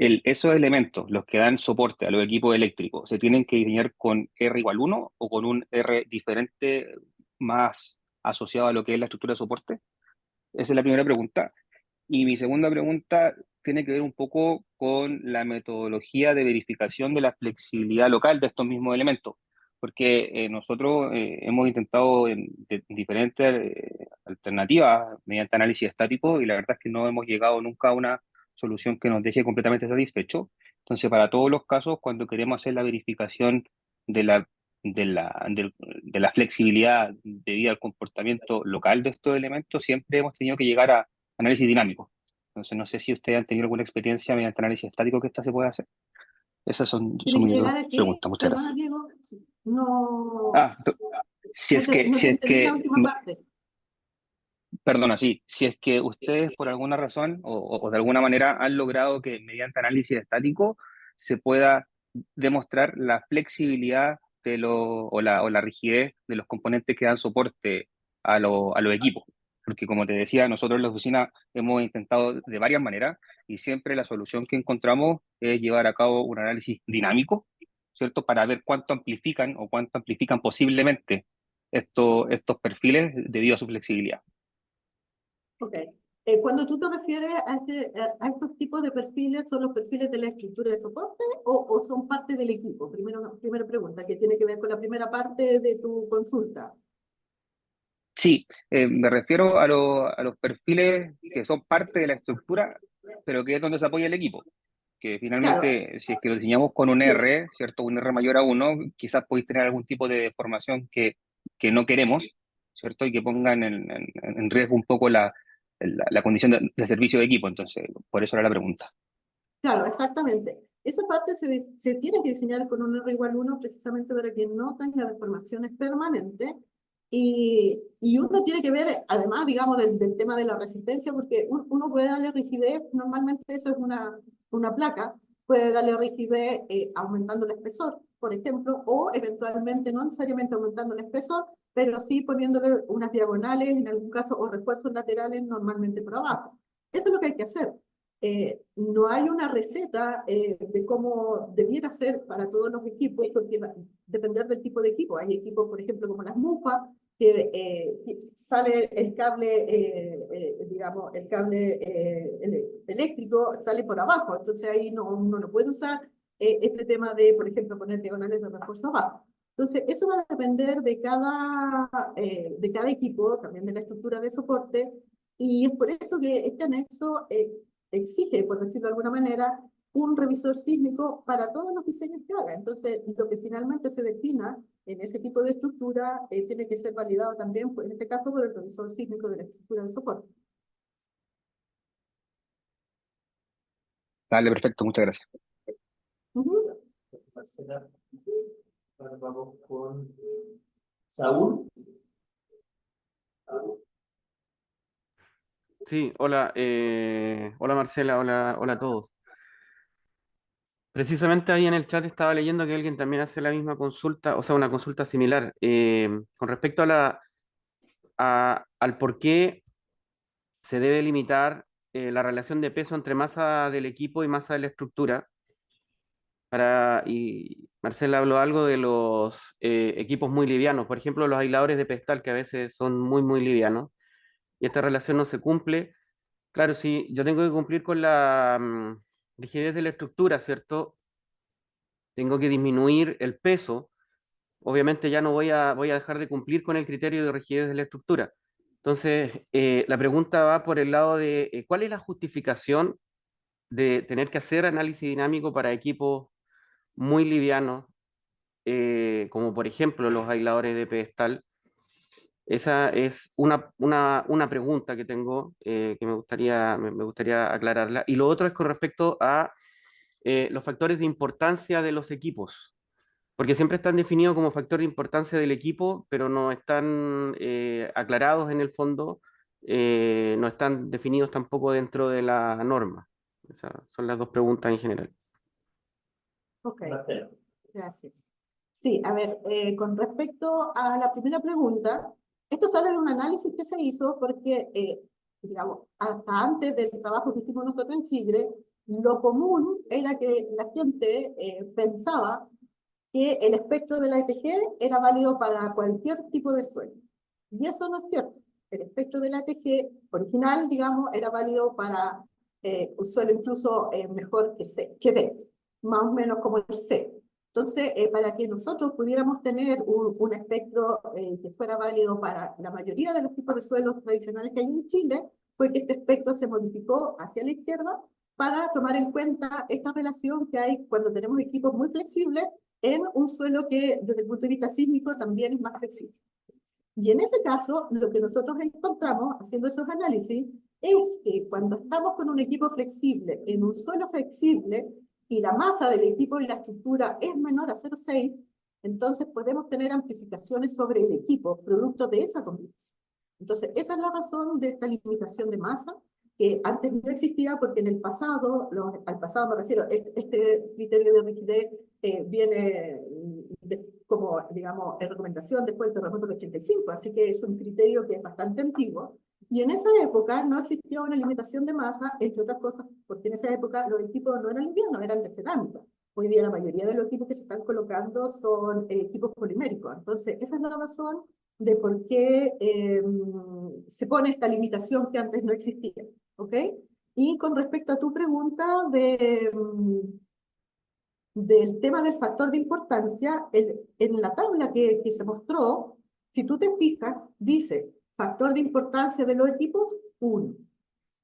esos elementos, los que dan soporte a los equipos eléctricos, ¿se tienen que diseñar con R igual 1 o con un R diferente más asociado a lo que es la estructura de soporte? Esa es la primera pregunta. Y mi segunda pregunta tiene que ver un poco con la metodología de verificación de la flexibilidad local de estos mismos elementos, porque nosotros hemos intentado en diferentes alternativas mediante análisis estático y la verdad es que no hemos llegado nunca a una solución que nos deje completamente satisfechos. Entonces, para todos los casos, cuando queremos hacer la verificación de la flexibilidad debido al comportamiento local de estos elementos, siempre hemos tenido que llegar a análisis dinámico. Entonces, no sé si ustedes han tenido alguna experiencia mediante análisis estático que esta se puede hacer. Esas son ¿Tiene que mis dos llegar a qué? preguntas. Muchas Perdona, gracias. Diego. No, Ah, si es que, no si te es entendí la que, última parte. perdona, sí, si es que ustedes por alguna razón o de alguna manera han logrado que mediante análisis estático se pueda demostrar la flexibilidad o la rigidez de los componentes que dan soporte a los equipos. Porque como te decía, nosotros en la oficina hemos intentado de varias maneras y siempre la solución que encontramos es llevar a cabo un análisis dinámico, ¿cierto? Para ver cuánto amplifican o cuánto amplifican posiblemente estos perfiles debido a su flexibilidad. Ok. Cuando tú te refieres a estos tipos de perfiles, ¿son los perfiles de la estructura de soporte o son parte del equipo? Primera pregunta, que tiene que ver con la primera parte de tu consulta. Sí, me refiero a los perfiles que son parte de la estructura, pero que es donde se apoya el equipo. Que Claro, finalmente, si es que lo diseñamos con un sí. R, ¿cierto? Un R mayor a 1, quizás podéis tener algún tipo de deformación que no queremos, ¿cierto? Y que pongan en riesgo un poco la condición de servicio de equipo. Entonces, por eso era la pregunta. Claro, exactamente. Esa parte se tiene que diseñar con un R igual 1 precisamente para que no tenga deformaciones permanentes. Y uno tiene que ver, además, digamos, del tema de la resistencia, porque uno puede darle rigidez, normalmente eso es una placa, puede darle rigidez aumentando el espesor, por ejemplo, o eventualmente, no necesariamente aumentando el espesor, pero sí poniéndole unas diagonales, en algún caso, o refuerzos laterales, normalmente por abajo. Eso es lo que hay que hacer. No hay una receta de cómo debiera ser para todos los equipos, porque va a depender del tipo de equipo. Hay equipos, por ejemplo, como las MUFA, que sale el cable, digamos, el cable eléctrico sale por abajo, entonces ahí uno no puede usar este tema de, por ejemplo, poner diagonales de refuerzo abajo. Entonces, eso va a depender de cada equipo, también de la estructura de soporte, y es por eso que este anexo exige, por decirlo de alguna manera, un revisor sísmico para todos los diseños que haga. Entonces, lo que finalmente se defina en ese tipo de estructura tiene que ser validado también, en este caso, por el revisor sísmico de la estructura de soporte. Dale, perfecto, muchas gracias. Ujú. Marcela, ahora vamos con Saúl. Sí, hola, hola Marcela, hola a todos. Precisamente ahí en el chat estaba leyendo que alguien también hace la misma consulta, o sea, una consulta similar, con respecto a al por qué se debe limitar la relación de peso entre masa del equipo y masa de la estructura. Y Marcela habló algo de los equipos muy livianos, por ejemplo, los aisladores de pedestal que a veces son muy livianos, y esta relación no se cumple. Claro, sí, yo tengo que cumplir con la rigidez de la estructura, ¿cierto? Tengo que disminuir el peso. Obviamente ya no voy a dejar de cumplir con el criterio de rigidez de la estructura. Entonces, la pregunta va por el lado de ¿cuál es la justificación de tener que hacer análisis dinámico para equipos muy livianos, como por ejemplo los aisladores de pedestal? Esa es una pregunta que tengo, que me gustaría aclararla. Y lo otro es con respecto a los factores de importancia de los equipos, porque siempre están definidos como factor de importancia del equipo, pero no están aclarados en el fondo, no están definidos tampoco dentro de la norma. Esas son las dos preguntas en general. Ok, Marcela. gracias. Sí, a ver, con respecto a la primera pregunta, esto sale de un análisis que se hizo porque, digamos, hasta antes del trabajo que hicimos nosotros en Chile, lo común era que la gente pensaba que el espectro de la ETG era válido para cualquier tipo de suelo. Y eso no es cierto. El espectro de la ETG original, digamos, era válido para un suelo incluso mejor que D, más o menos como el C. Entonces, para que nosotros pudiéramos tener un espectro que fuera válido para la mayoría de los tipos de suelos tradicionales que hay en Chile, fue que este espectro se modificó hacia la izquierda para tomar en cuenta esta relación que hay cuando tenemos equipos muy flexibles en un suelo que desde el punto de vista sísmico también es más flexible. Y en ese caso, lo que nosotros encontramos haciendo esos análisis es que cuando estamos con un equipo flexible, en un suelo flexible, y la masa del equipo y la estructura es menor a 0,6, entonces podemos tener amplificaciones sobre el equipo, producto de esa combinación. Entonces, esa es la razón de esta limitación de masa, que antes no existía porque en el pasado, al pasado me refiero, este criterio de rigidez viene como, digamos, en recomendación después del terremoto del 85, así que es un criterio que es bastante antiguo. Y en esa época no existía una limitación de masa, entre otras cosas, porque en esa época los equipos no eran livianos, eran de cerámica. Hoy día la mayoría de los equipos que se están colocando son equipos poliméricos. Entonces, esa es la razón de por qué se pone esta limitación que antes no existía. ¿Ok? Y con respecto a tu pregunta del tema del factor de importancia, en la tabla que se mostró, si tú te fijas, dice factor de importancia de los equipos, 1.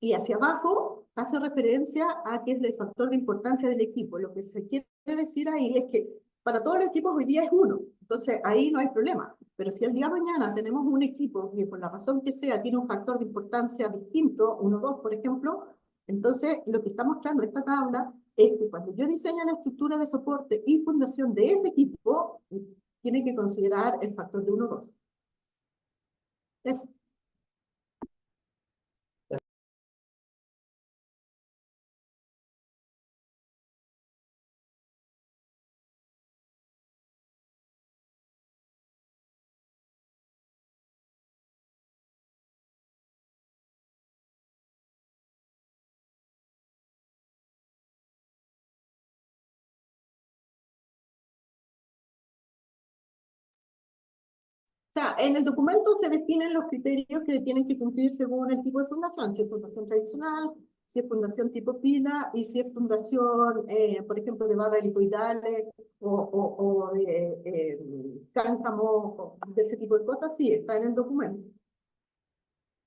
Y hacia abajo hace referencia a qué es el factor de importancia del equipo. Lo que se quiere decir ahí es que para todos los equipos hoy día es 1. Entonces ahí no hay problema. Pero si el día de mañana tenemos un equipo que por la razón que sea tiene un factor de importancia distinto, 1, 2, por ejemplo, entonces lo que está mostrando esta tabla es que cuando yo diseño la estructura de soporte y fundación de ese equipo, tiene que considerar el factor de 1, 2. Eso. O sea, en el documento se definen los criterios que tienen que cumplir según el tipo de fundación, si es fundación tradicional, si es fundación tipo pila y si es fundación, por ejemplo, de barras helicoidales o de cáncamo, o de ese tipo de cosas, sí, está en el documento.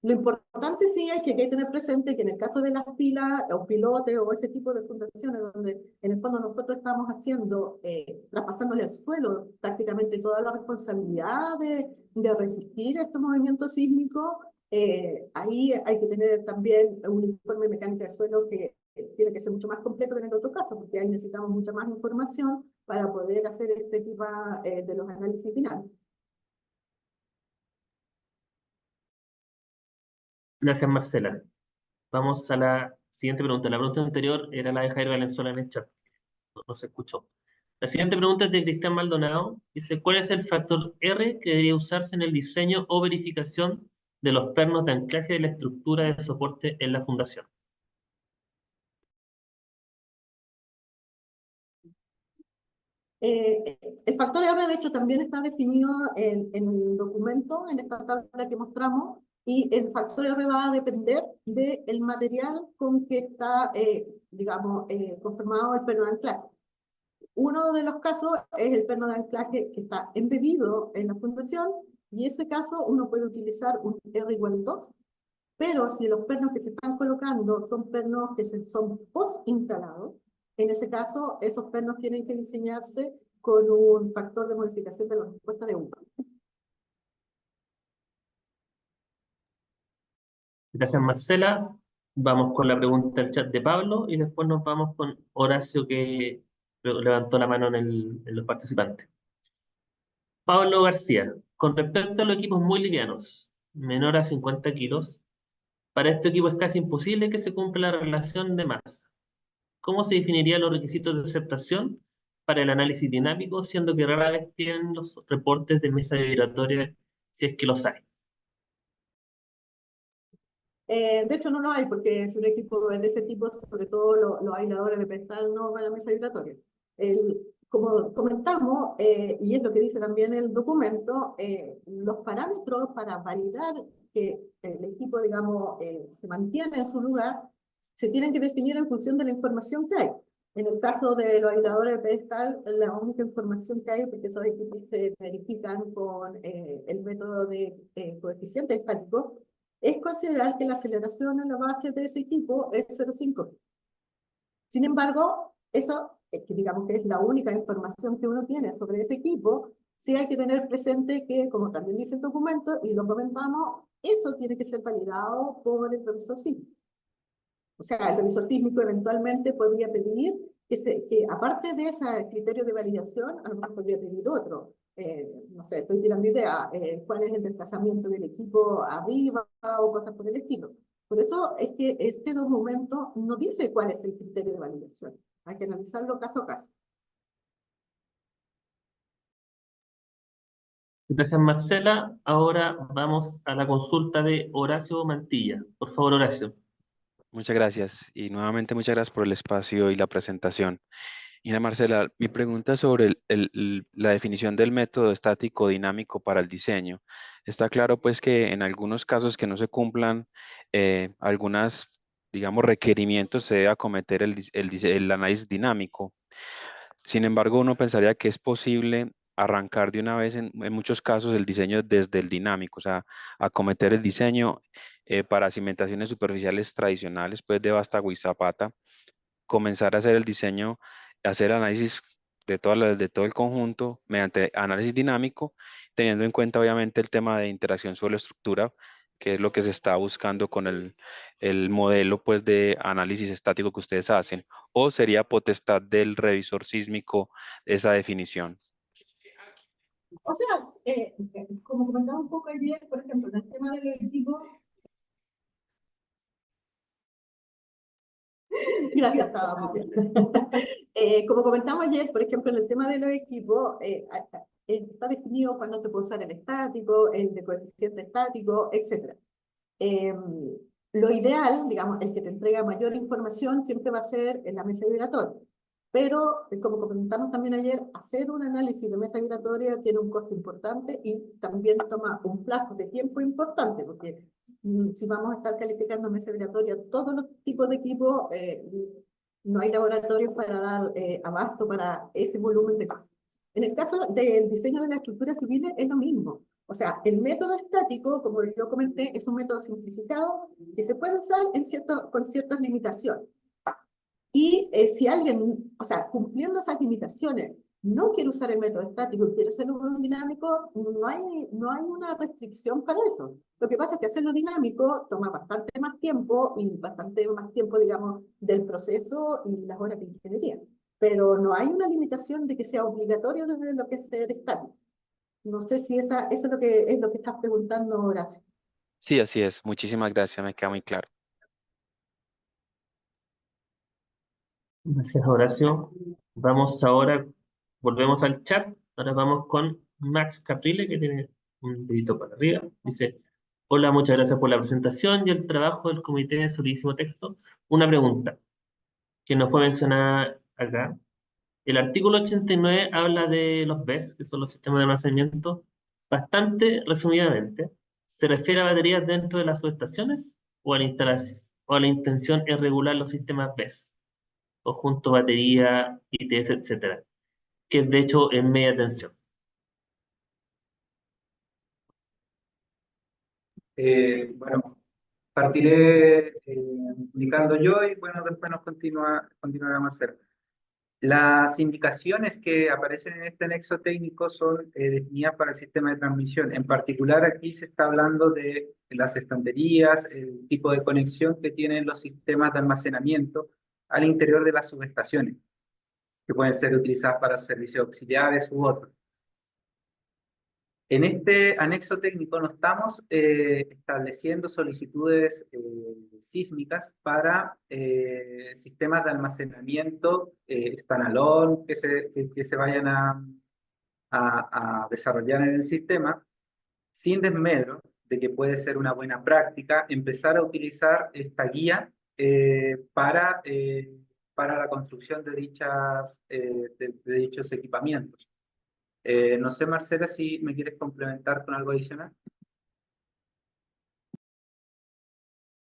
Lo importante sí es que hay que tener presente que en el caso de las pilas o pilotes o ese tipo de fundaciones donde en el fondo nosotros estamos haciendo, traspasándole al suelo prácticamente toda la responsabilidad de resistir este movimiento sísmico, ahí hay que tener también un informe de mecánica de suelo que tiene que ser mucho más completo que en el otro caso, porque ahí necesitamos mucha más información para poder hacer este tipo de los análisis finales. Gracias, Marcela. Vamos a la siguiente pregunta. La pregunta anterior era la de Jairo Valenzuela en el chat. No se escuchó. La siguiente pregunta es de Cristian Maldonado. Dice, ¿cuál es el factor R que debería usarse en el diseño o verificación de los pernos de anclaje de la estructura de soporte en la fundación? El factor R, de hecho, también está definido en el documento, en esta tabla que mostramos, y el factor R va a depender del material con que está, digamos, conformado el perno de anclaje. Uno de los casos es el perno de anclaje que está embebido en la fundación, y en ese caso uno puede utilizar un R igual 2, pero si los pernos que se están colocando son pernos que son post-instalados, en ese caso esos pernos tienen que diseñarse con un factor de modificación de la respuesta de 1. Gracias, Marcela. Vamos con la pregunta del chat de Pablo y después nos vamos con Horacio que levantó la mano en los participantes. Pablo García, con respecto a los equipos muy livianos, menor a 50 kilos, para este equipo es casi imposible que se cumpla la relación de masa. ¿Cómo se definirían los requisitos de aceptación para el análisis dinámico, siendo que rara vez tienen los reportes de mesa vibratoria, si es que los hay? De hecho, no lo hay, porque si un equipo de ese tipo, sobre todo los aisladores de pedestal, no van a la mesa vibratoria. Como comentamos, y es lo que dice también el documento, los parámetros para validar que el equipo, digamos, se mantiene en su lugar, se tienen que definir en función de la información que hay. En el caso de los aisladores de pedestal, la única información que hay, porque esos equipos se verifican con el método de coeficiente estático, es considerar que la aceleración en la base de ese equipo es 0,5. Sin embargo, eso, que digamos que es la única información que uno tiene sobre ese equipo, sí hay que tener presente que, como también dice el documento, y lo comentamos, eso tiene que ser validado por el revisor sísmico. O sea, el revisor sísmico eventualmente podría pedir que aparte de ese criterio de validación, a lo mejor podría pedir otro. No sé, estoy tirando idea, cuál es el desplazamiento del equipo arriba o cosas por el estilo. Por eso es que este documento no dice cuál es el criterio de validación. Hay que analizarlo caso a caso. Gracias, Marcela. Ahora vamos a la consulta de Horacio Mantilla. Por favor, Horacio. Muchas gracias y nuevamente muchas gracias por el espacio y la presentación. Y Ana Marcela, mi pregunta es sobre la definición del método estático dinámico para el diseño. Está claro pues que en algunos casos que no se cumplan algunas, digamos, requerimientos se debe acometer el análisis dinámico. Sin embargo, uno pensaría que es posible arrancar de una vez en muchos casos el diseño desde el dinámico, o sea, acometer el diseño para cimentaciones superficiales tradicionales, pues de Vástago y Zapata, comenzar a hacer el diseño, hacer análisis de de todo el conjunto mediante análisis dinámico, teniendo en cuenta obviamente el tema de interacción suelo-estructura, que es lo que se está buscando con el modelo pues de análisis estático que ustedes hacen, o sería potestad del revisor sísmico esa definición. O sea, como comentaba un poco ayer, por ejemplo, en el tema del equipo. Gracias, estaba muy bien. Como comentamos ayer, por ejemplo, en el tema de los equipos, está definido cuándo se puede usar el estático, el de coeficiente estático, etc. Lo ideal, digamos, el que te entrega mayor información siempre va a ser en la mesa vibratoria. Pero, como comentamos también ayer, hacer un análisis de mesa vibratoria tiene un costo importante y también toma un plazo de tiempo importante, porque si vamos a estar calificando mesa vibratoria, todos los tipos de equipos, no hay laboratorios para dar abasto para ese volumen de cosas. En el caso del diseño de la estructura civil es lo mismo. O sea, el método estático, como yo comenté, es un método simplificado que se puede usar con ciertas limitaciones. Y si alguien, o sea, cumpliendo esas limitaciones, no quiere usar el método estático, quiere hacerlo dinámico, no hay una restricción para eso. Lo que pasa es que hacerlo dinámico toma bastante más tiempo y bastante más tiempo, digamos, del proceso y las horas de ingeniería. Pero no hay una limitación de que sea obligatorio desde lo que es ser estático. No sé si eso es lo que estás preguntando, Horacio. Sí, así es. Muchísimas gracias, me queda muy claro. Gracias, Horacio. Vamos ahora, volvemos al chat. Ahora vamos con Max Caprile, que tiene un dedito para arriba. Dice, hola, muchas gracias por la presentación y el trabajo del comité de solidísimo texto. Una pregunta que no fue mencionada acá. El artículo 89 habla de los BES, que son los sistemas de almacenamiento, bastante resumidamente. ¿Se refiere a baterías dentro de las subestaciones o a o a la intención es regular los sistemas BES? Conjunto, batería, ITS, etcétera, que de hecho es media tensión. Bueno, partiré indicando yo y bueno, después continuará Marcelo. Las indicaciones que aparecen en este anexo técnico son definidas para el sistema de transmisión. En particular, aquí se está hablando de las estanterías, el tipo de conexión que tienen los sistemas de almacenamiento al interior de las subestaciones, que pueden ser utilizadas para servicios auxiliares u otros. En este anexo técnico no estamos estableciendo solicitudes sísmicas para sistemas de almacenamiento standalone que se vayan a desarrollar en el sistema, sin desmedro de que puede ser una buena práctica empezar a utilizar esta guía para la construcción de de dichos equipamientos. No sé, Marcela, si me quieres complementar con algo adicional.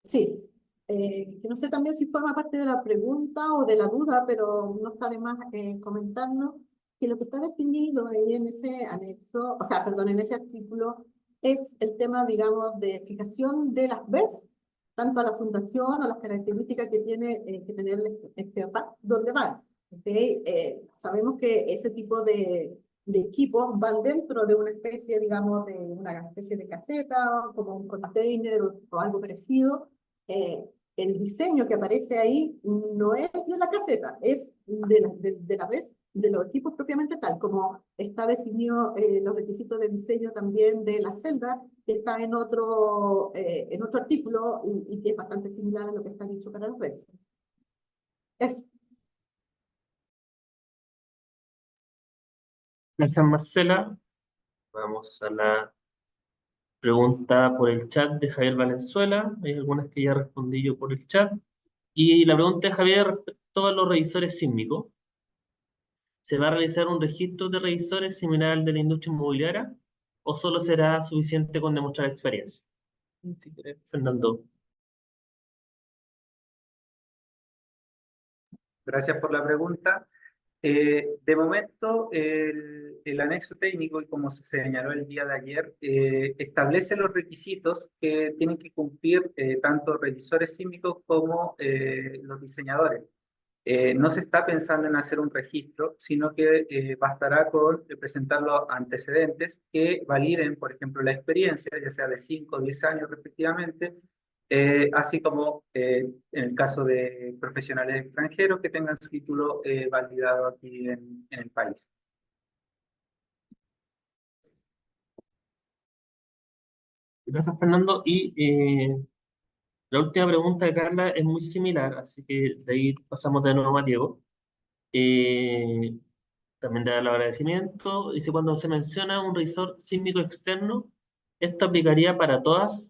Sí, que no sé también si forma parte de la pregunta o de la duda, pero no está de más comentarnos que lo que está definido ahí en ese anexo, o sea, perdón, en ese artículo, es el tema, digamos, de fijación de las BES, tanto a la fundación o las características que tiene que tener este rack, dónde van. ¿Okay? Sabemos que ese tipo de equipos van dentro de una especie, digamos, de una especie de caseta, como un container o algo parecido. El diseño que aparece ahí no es de la caseta, es de la vez de los equipos propiamente tal, como está definido los requisitos de diseño también de la celda, que está en otro artículo y que es bastante similar a lo que está dicho para los BES. Gracias, Marcela. Vamos a la pregunta por el chat de Javier Valenzuela. Hay algunas que ya respondí yo por el chat. Y la pregunta de Javier respecto a los revisores sísmicos. ¿Se va a realizar un registro de revisores similar al de la industria inmobiliaria o solo será suficiente con demostrar experiencia? Si querés, Fernando. Gracias por la pregunta. De momento, el anexo técnico, y como se señaló el día de ayer, establece los requisitos que tienen que cumplir tanto revisores sísmicos como los diseñadores. No se está pensando en hacer un registro, sino que bastará con presentar los antecedentes que validen, por ejemplo, la experiencia, ya sea de 5 o 10 años respectivamente, así como en el caso de profesionales extranjeros que tengan su título validado aquí en el país. Gracias, Fernando. Y la última pregunta de Carla es muy similar, así que de ahí pasamos de nuevo a Diego. Eh, También da el agradecimiento. Dice, cuando se menciona un revisor sísmico externo, esto aplicaría para todas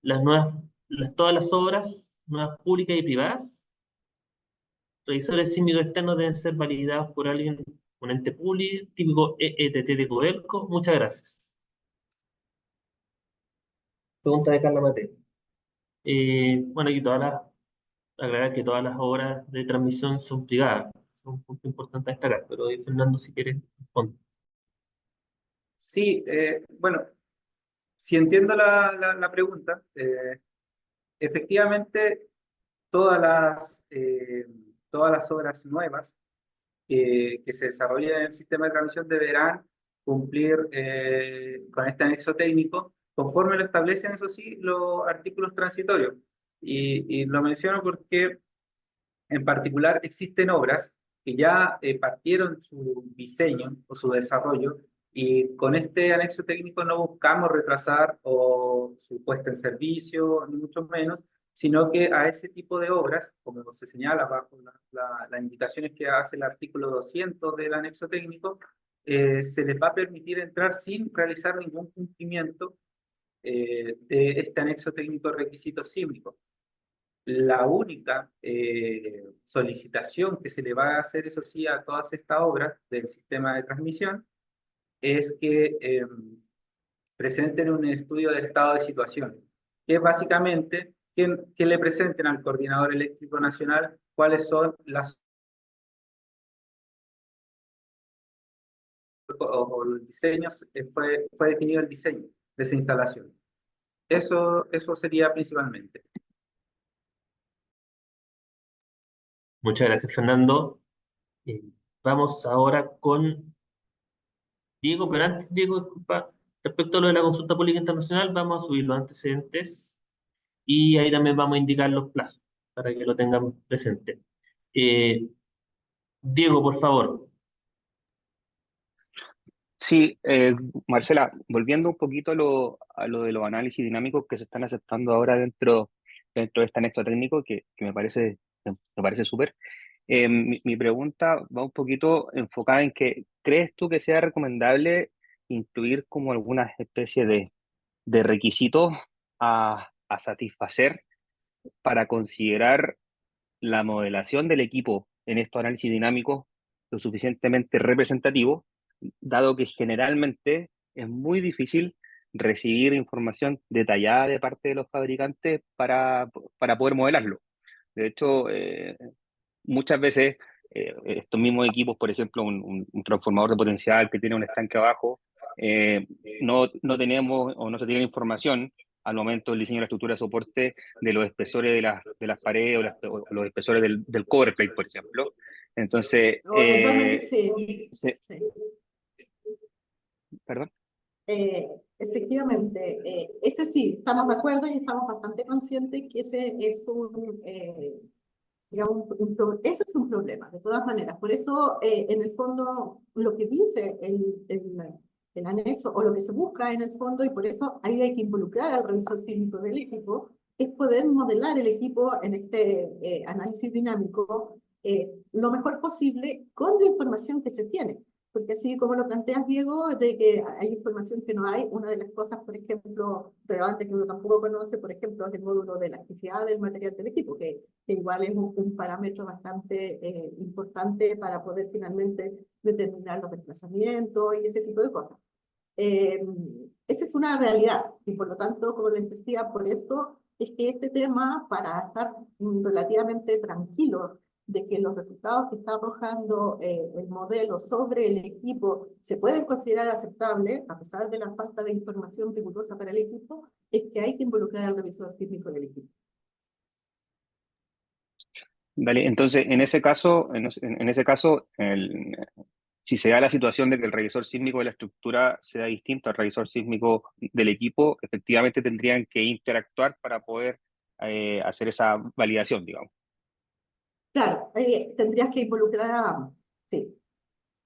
las obras, nuevas públicas y privadas. Revisores sísmicos externos deben ser validados por alguien, un ente público, típico EETT de Codelco. Muchas gracias. Pregunta de Carla Mateo. Bueno, y aclarar que todas las obras de transmisión son privadas. Es un punto importante a destacar, pero Fernando, si quieres, responde. Sí, bueno, si entiendo la pregunta, efectivamente todas las obras nuevas que se desarrollen en el sistema de transmisión deberán cumplir con este anexo técnico, conforme lo establecen, eso sí, los artículos transitorios. Y lo menciono porque en particular existen obras que ya partieron su diseño o su desarrollo y con este anexo técnico no buscamos retrasar o su puesta en servicio, ni mucho menos, sino que a ese tipo de obras, como se señala bajo las indicaciones que hace el artículo 200 del anexo técnico, se les va a permitir entrar sin realizar ningún cumplimiento de este anexo técnico de requisitos sísmicos. La única solicitación que se le va a hacer, eso sí, a todas estas obras del sistema de transmisión es que presenten un estudio de estado de situación, que es básicamente que le presenten al Coordinador Eléctrico Nacional cuáles son o los diseños, fue definido el diseño de esa instalación. Eso sería principalmente. Muchas gracias, Fernando. Eh, Vamos ahora con Diego, pero antes, Diego, disculpa, respecto a lo de la consulta pública internacional, vamos a subir los antecedentes y ahí también vamos a indicar los plazos para que lo tengan presente. Eh, Diego, por favor. Sí, Marcela, volviendo un poquito a lo de los análisis dinámicos que se están aceptando ahora dentro de este anexo técnico, que me parece súper. Mi pregunta va un poquito enfocada en que, ¿crees tú que sea recomendable incluir como alguna especie de requisitos a satisfacer para considerar la modelación del equipo en estos análisis dinámicos lo suficientemente representativos, dado que generalmente es muy difícil recibir información detallada de parte de los fabricantes para poder modelarlo? De hecho, muchas veces estos mismos equipos, por ejemplo, un transformador de potencial que tiene un estanque abajo, no tenemos o no se tiene información al momento del diseño de la estructura de soporte de los espesores de las paredes o los espesores del cover plate, por ejemplo. Entonces, O eventualmente sí. Sí. perdón. Efectivamente, ese sí, estamos de acuerdo y estamos bastante conscientes que ese es digamos, eso es un problema, de todas maneras. Por eso, en el fondo, lo que dice el anexo, o lo que se busca en el fondo, y por eso ahí hay que involucrar al revisor sísmico del equipo, es poder modelar el equipo en este análisis dinámico lo mejor posible con la información que se tiene. Porque así como lo planteas, Diego, de que hay información que no hay, una de las cosas, por ejemplo, relevantes que uno tampoco conoce, por ejemplo, es el módulo de elasticidad del material del equipo, que igual es un parámetro bastante importante para poder finalmente determinar los desplazamientos y ese tipo de cosas. Eh, Esa es una realidad y por lo tanto, como les decía, por eso es que este tema, para estar relativamente tranquilos de que los resultados que está arrojando el modelo sobre el equipo se pueden considerar aceptables, a pesar de la falta de información rigurosa para el equipo, es que hay que involucrar al revisor sísmico del equipo. Vale, entonces, en ese caso, si se da la situación de que el revisor sísmico de la estructura sea distinto al revisor sísmico del equipo, efectivamente tendrían que interactuar para poder hacer esa validación, digamos. Claro, tendrías que involucrar a ambos, sí.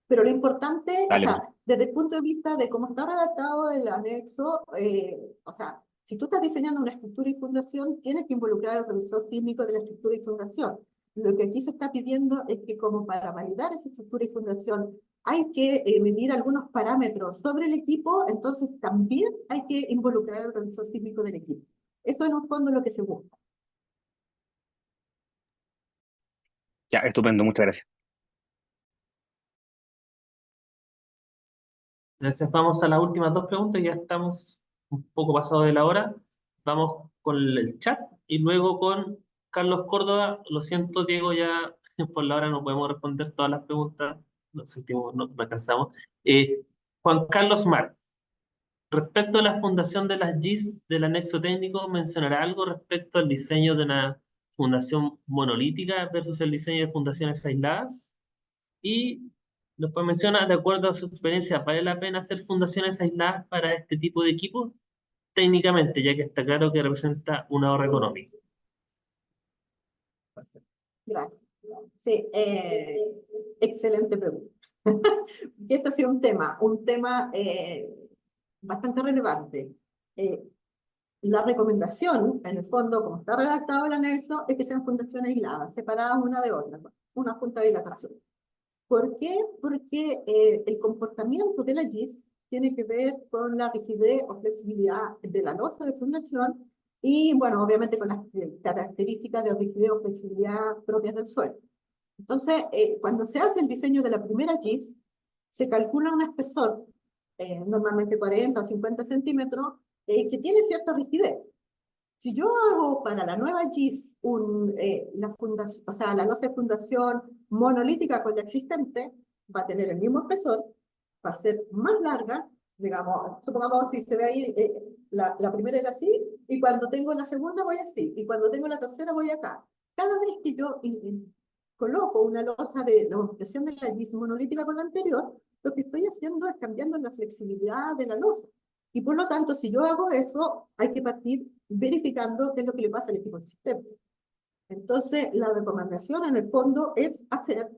Pero lo importante, o Dale, sea, desde el punto de vista de cómo está redactado el anexo, o sea, si tú estás diseñando una estructura y fundación, tienes que involucrar al revisor sísmico de la estructura y fundación. Lo que aquí se está pidiendo es que como para validar esa estructura y fundación hay que medir algunos parámetros sobre el equipo, entonces también hay que involucrar al revisor sísmico del equipo. Eso en un fondo es lo que se busca. ya, estupendo, muchas gracias. Gracias. Vamos a las últimas dos preguntas, ya estamos un poco pasados de la hora. vamos con el chat y luego con Carlos Córdoba. Lo siento, Diego, ya por la hora no podemos responder todas las preguntas. Lo sentimos, no alcanzamos. Juan Carlos Mar, respecto a la fundación de las GIS del anexo técnico, ¿mencionará algo respecto al diseño de una fundación monolítica versus el diseño de fundaciones aisladas? Y después menciona, de acuerdo a su experiencia, ¿vale la pena hacer fundaciones aisladas para este tipo de equipos? Técnicamente, ya que está claro que representa un ahorro económico. Gracias. Sí, excelente pregunta. Porque este ha sido un tema bastante relevante. La recomendación, en el fondo, como está redactado el anexo, es que sean fundaciones aisladas, separadas una de otra, una junta de dilatación. ¿Por qué? Porque el comportamiento de la GIS tiene que ver con la rigidez o flexibilidad de la losa de fundación y, bueno, obviamente con las características de rigidez o flexibilidad propias del suelo. Entonces, cuando se hace el diseño de la primera GIS, se calcula un espesor, normalmente 40 o 50 centímetros, que tiene cierta rigidez. Si yo hago para la nueva GIS la fundación, o sea, la losa de fundación monolítica con la existente, va a tener el mismo espesor, va a ser más larga, digamos, supongamos si se ve ahí, la primera era así, y cuando tengo la segunda voy así, y cuando tengo la tercera voy acá. Cada vez que yo coloco una losa de demostración de la GIS monolítica con la anterior, lo que estoy haciendo es cambiando la flexibilidad de la losa. Y por lo tanto, si yo hago eso, hay que partir verificando qué es lo que le pasa al equipo existente. Entonces, la recomendación en el fondo es hacer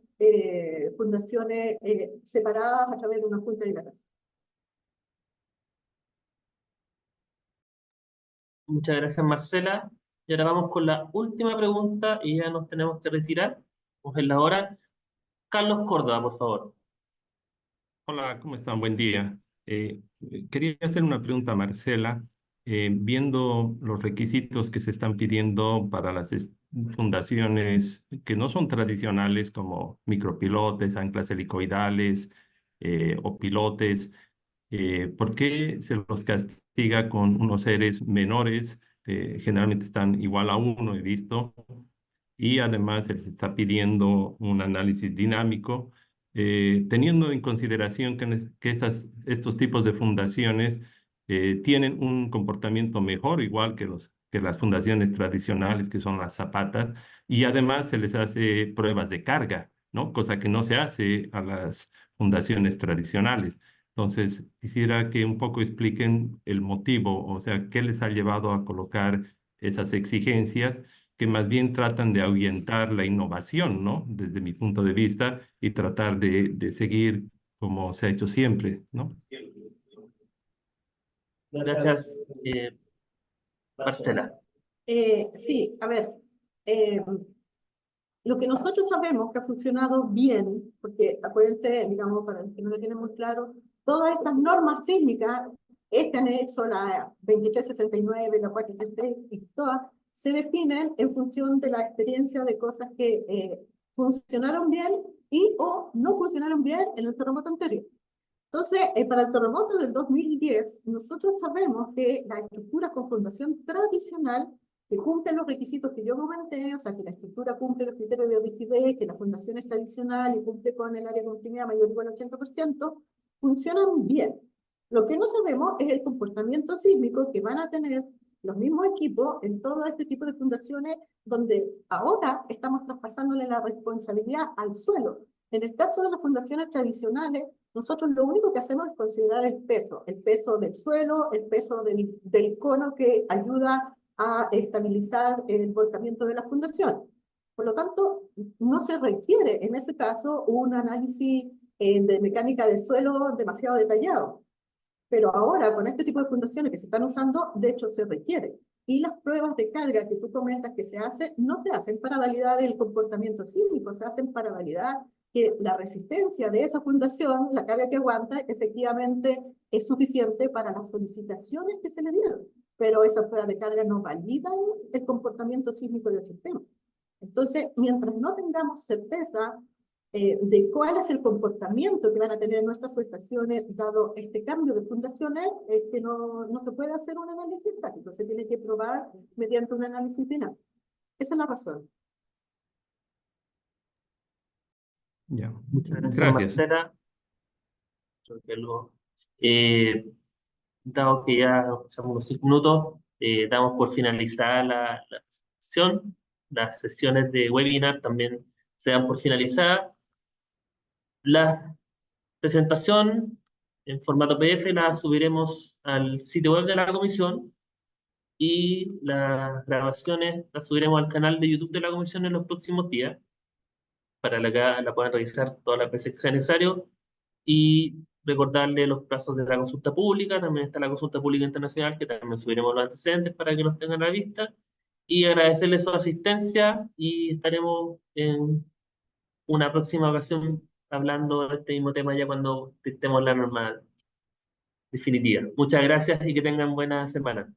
fundaciones separadas a través de una junta de dilatación. Muchas gracias, Marcela. Y ahora vamos con la última pregunta y ya nos tenemos que retirar. Pues en la hora. Carlos Córdoba, por favor. Hola, ¿cómo están? Buen día. Quería hacer una pregunta a Marcela. Viendo los requisitos que se están pidiendo para las fundaciones que no son tradicionales como micropilotes, anclas helicoidales o pilotes, ¿por qué se los castiga con unos seres menores? Generalmente están igual a 1, he visto, y además se les está pidiendo un análisis dinámico, teniendo en consideración que estos tipos de fundaciones tienen un comportamiento mejor, igual que las fundaciones tradicionales, que son las zapatas, y además se les hace pruebas de carga, ¿no? Cosa que no se hace a las fundaciones tradicionales. Entonces, quisiera que un poco expliquen el motivo, o sea, qué les ha llevado a colocar esas exigencias que más bien tratan de ahuyentar la innovación, ¿no? Desde mi punto de vista, y tratar de seguir como se ha hecho siempre, ¿no? Gracias, Marcela. Sí, a ver, lo que nosotros sabemos que ha funcionado bien, porque acuérdense, digamos, para el que no lo tiene muy claro, todas estas normas sísmicas, este anexo, la 2369, la 433 y todas, se definen en función de la experiencia de cosas que funcionaron bien y o no funcionaron bien en el terremoto anterior. Entonces, para el terremoto del 2010, nosotros sabemos que las estructuras con fundación tradicional que cumplen los requisitos que yo comenté, o sea, que la estructura cumple los criterios de rigidez, que la fundación es tradicional y cumple con el área de continuidad mayor o igual al 80%, funcionan bien. Lo que no sabemos es el comportamiento sísmico que van a tener los mismos equipos en todo este tipo de fundaciones, donde ahora estamos traspasándole la responsabilidad al suelo. En el caso de las fundaciones tradicionales, nosotros lo único que hacemos es considerar el peso del suelo, el peso del cono que ayuda a estabilizar el volcamiento de la fundación. Por lo tanto, no se requiere en ese caso un análisis de mecánica del suelo demasiado detallado. Pero ahora, con este tipo de fundaciones que se están usando, de hecho se requiere. Y las pruebas de carga que tú comentas que se hacen, no se hacen para validar el comportamiento sísmico, se hacen para validar que la resistencia de esa fundación, la carga que aguanta, efectivamente es suficiente para las solicitaciones que se le dieron. Pero esas pruebas de carga no validan el comportamiento sísmico del sistema. Entonces, mientras no tengamos certeza de cuál es el comportamiento que van a tener nuestras subestaciones dado este cambio de fundaciones, es que no se puede hacer un análisis estático, se tiene que probar mediante un análisis dinámico. Esa es la razón. Ya. Muchas gracias, Gracias. Marcela. Creo que dado que ya pasamos los 5 minutos, damos por finalizada la sesión. Las sesiones de webinar también se dan por finalizadas. La presentación en formato PDF la subiremos al sitio web de la comisión y las grabaciones las subiremos al canal de YouTube de la comisión en los próximos días para que la puedan revisar toda la veces que sea necesario y recordarle los plazos de la consulta pública. También está la consulta pública internacional que también subiremos los antecedentes para que los tengan a la vista y agradecerles su asistencia y estaremos en una próxima ocasión hablando de este mismo tema ya cuando dictemos la norma definitiva. Muchas gracias y que tengan buena semana.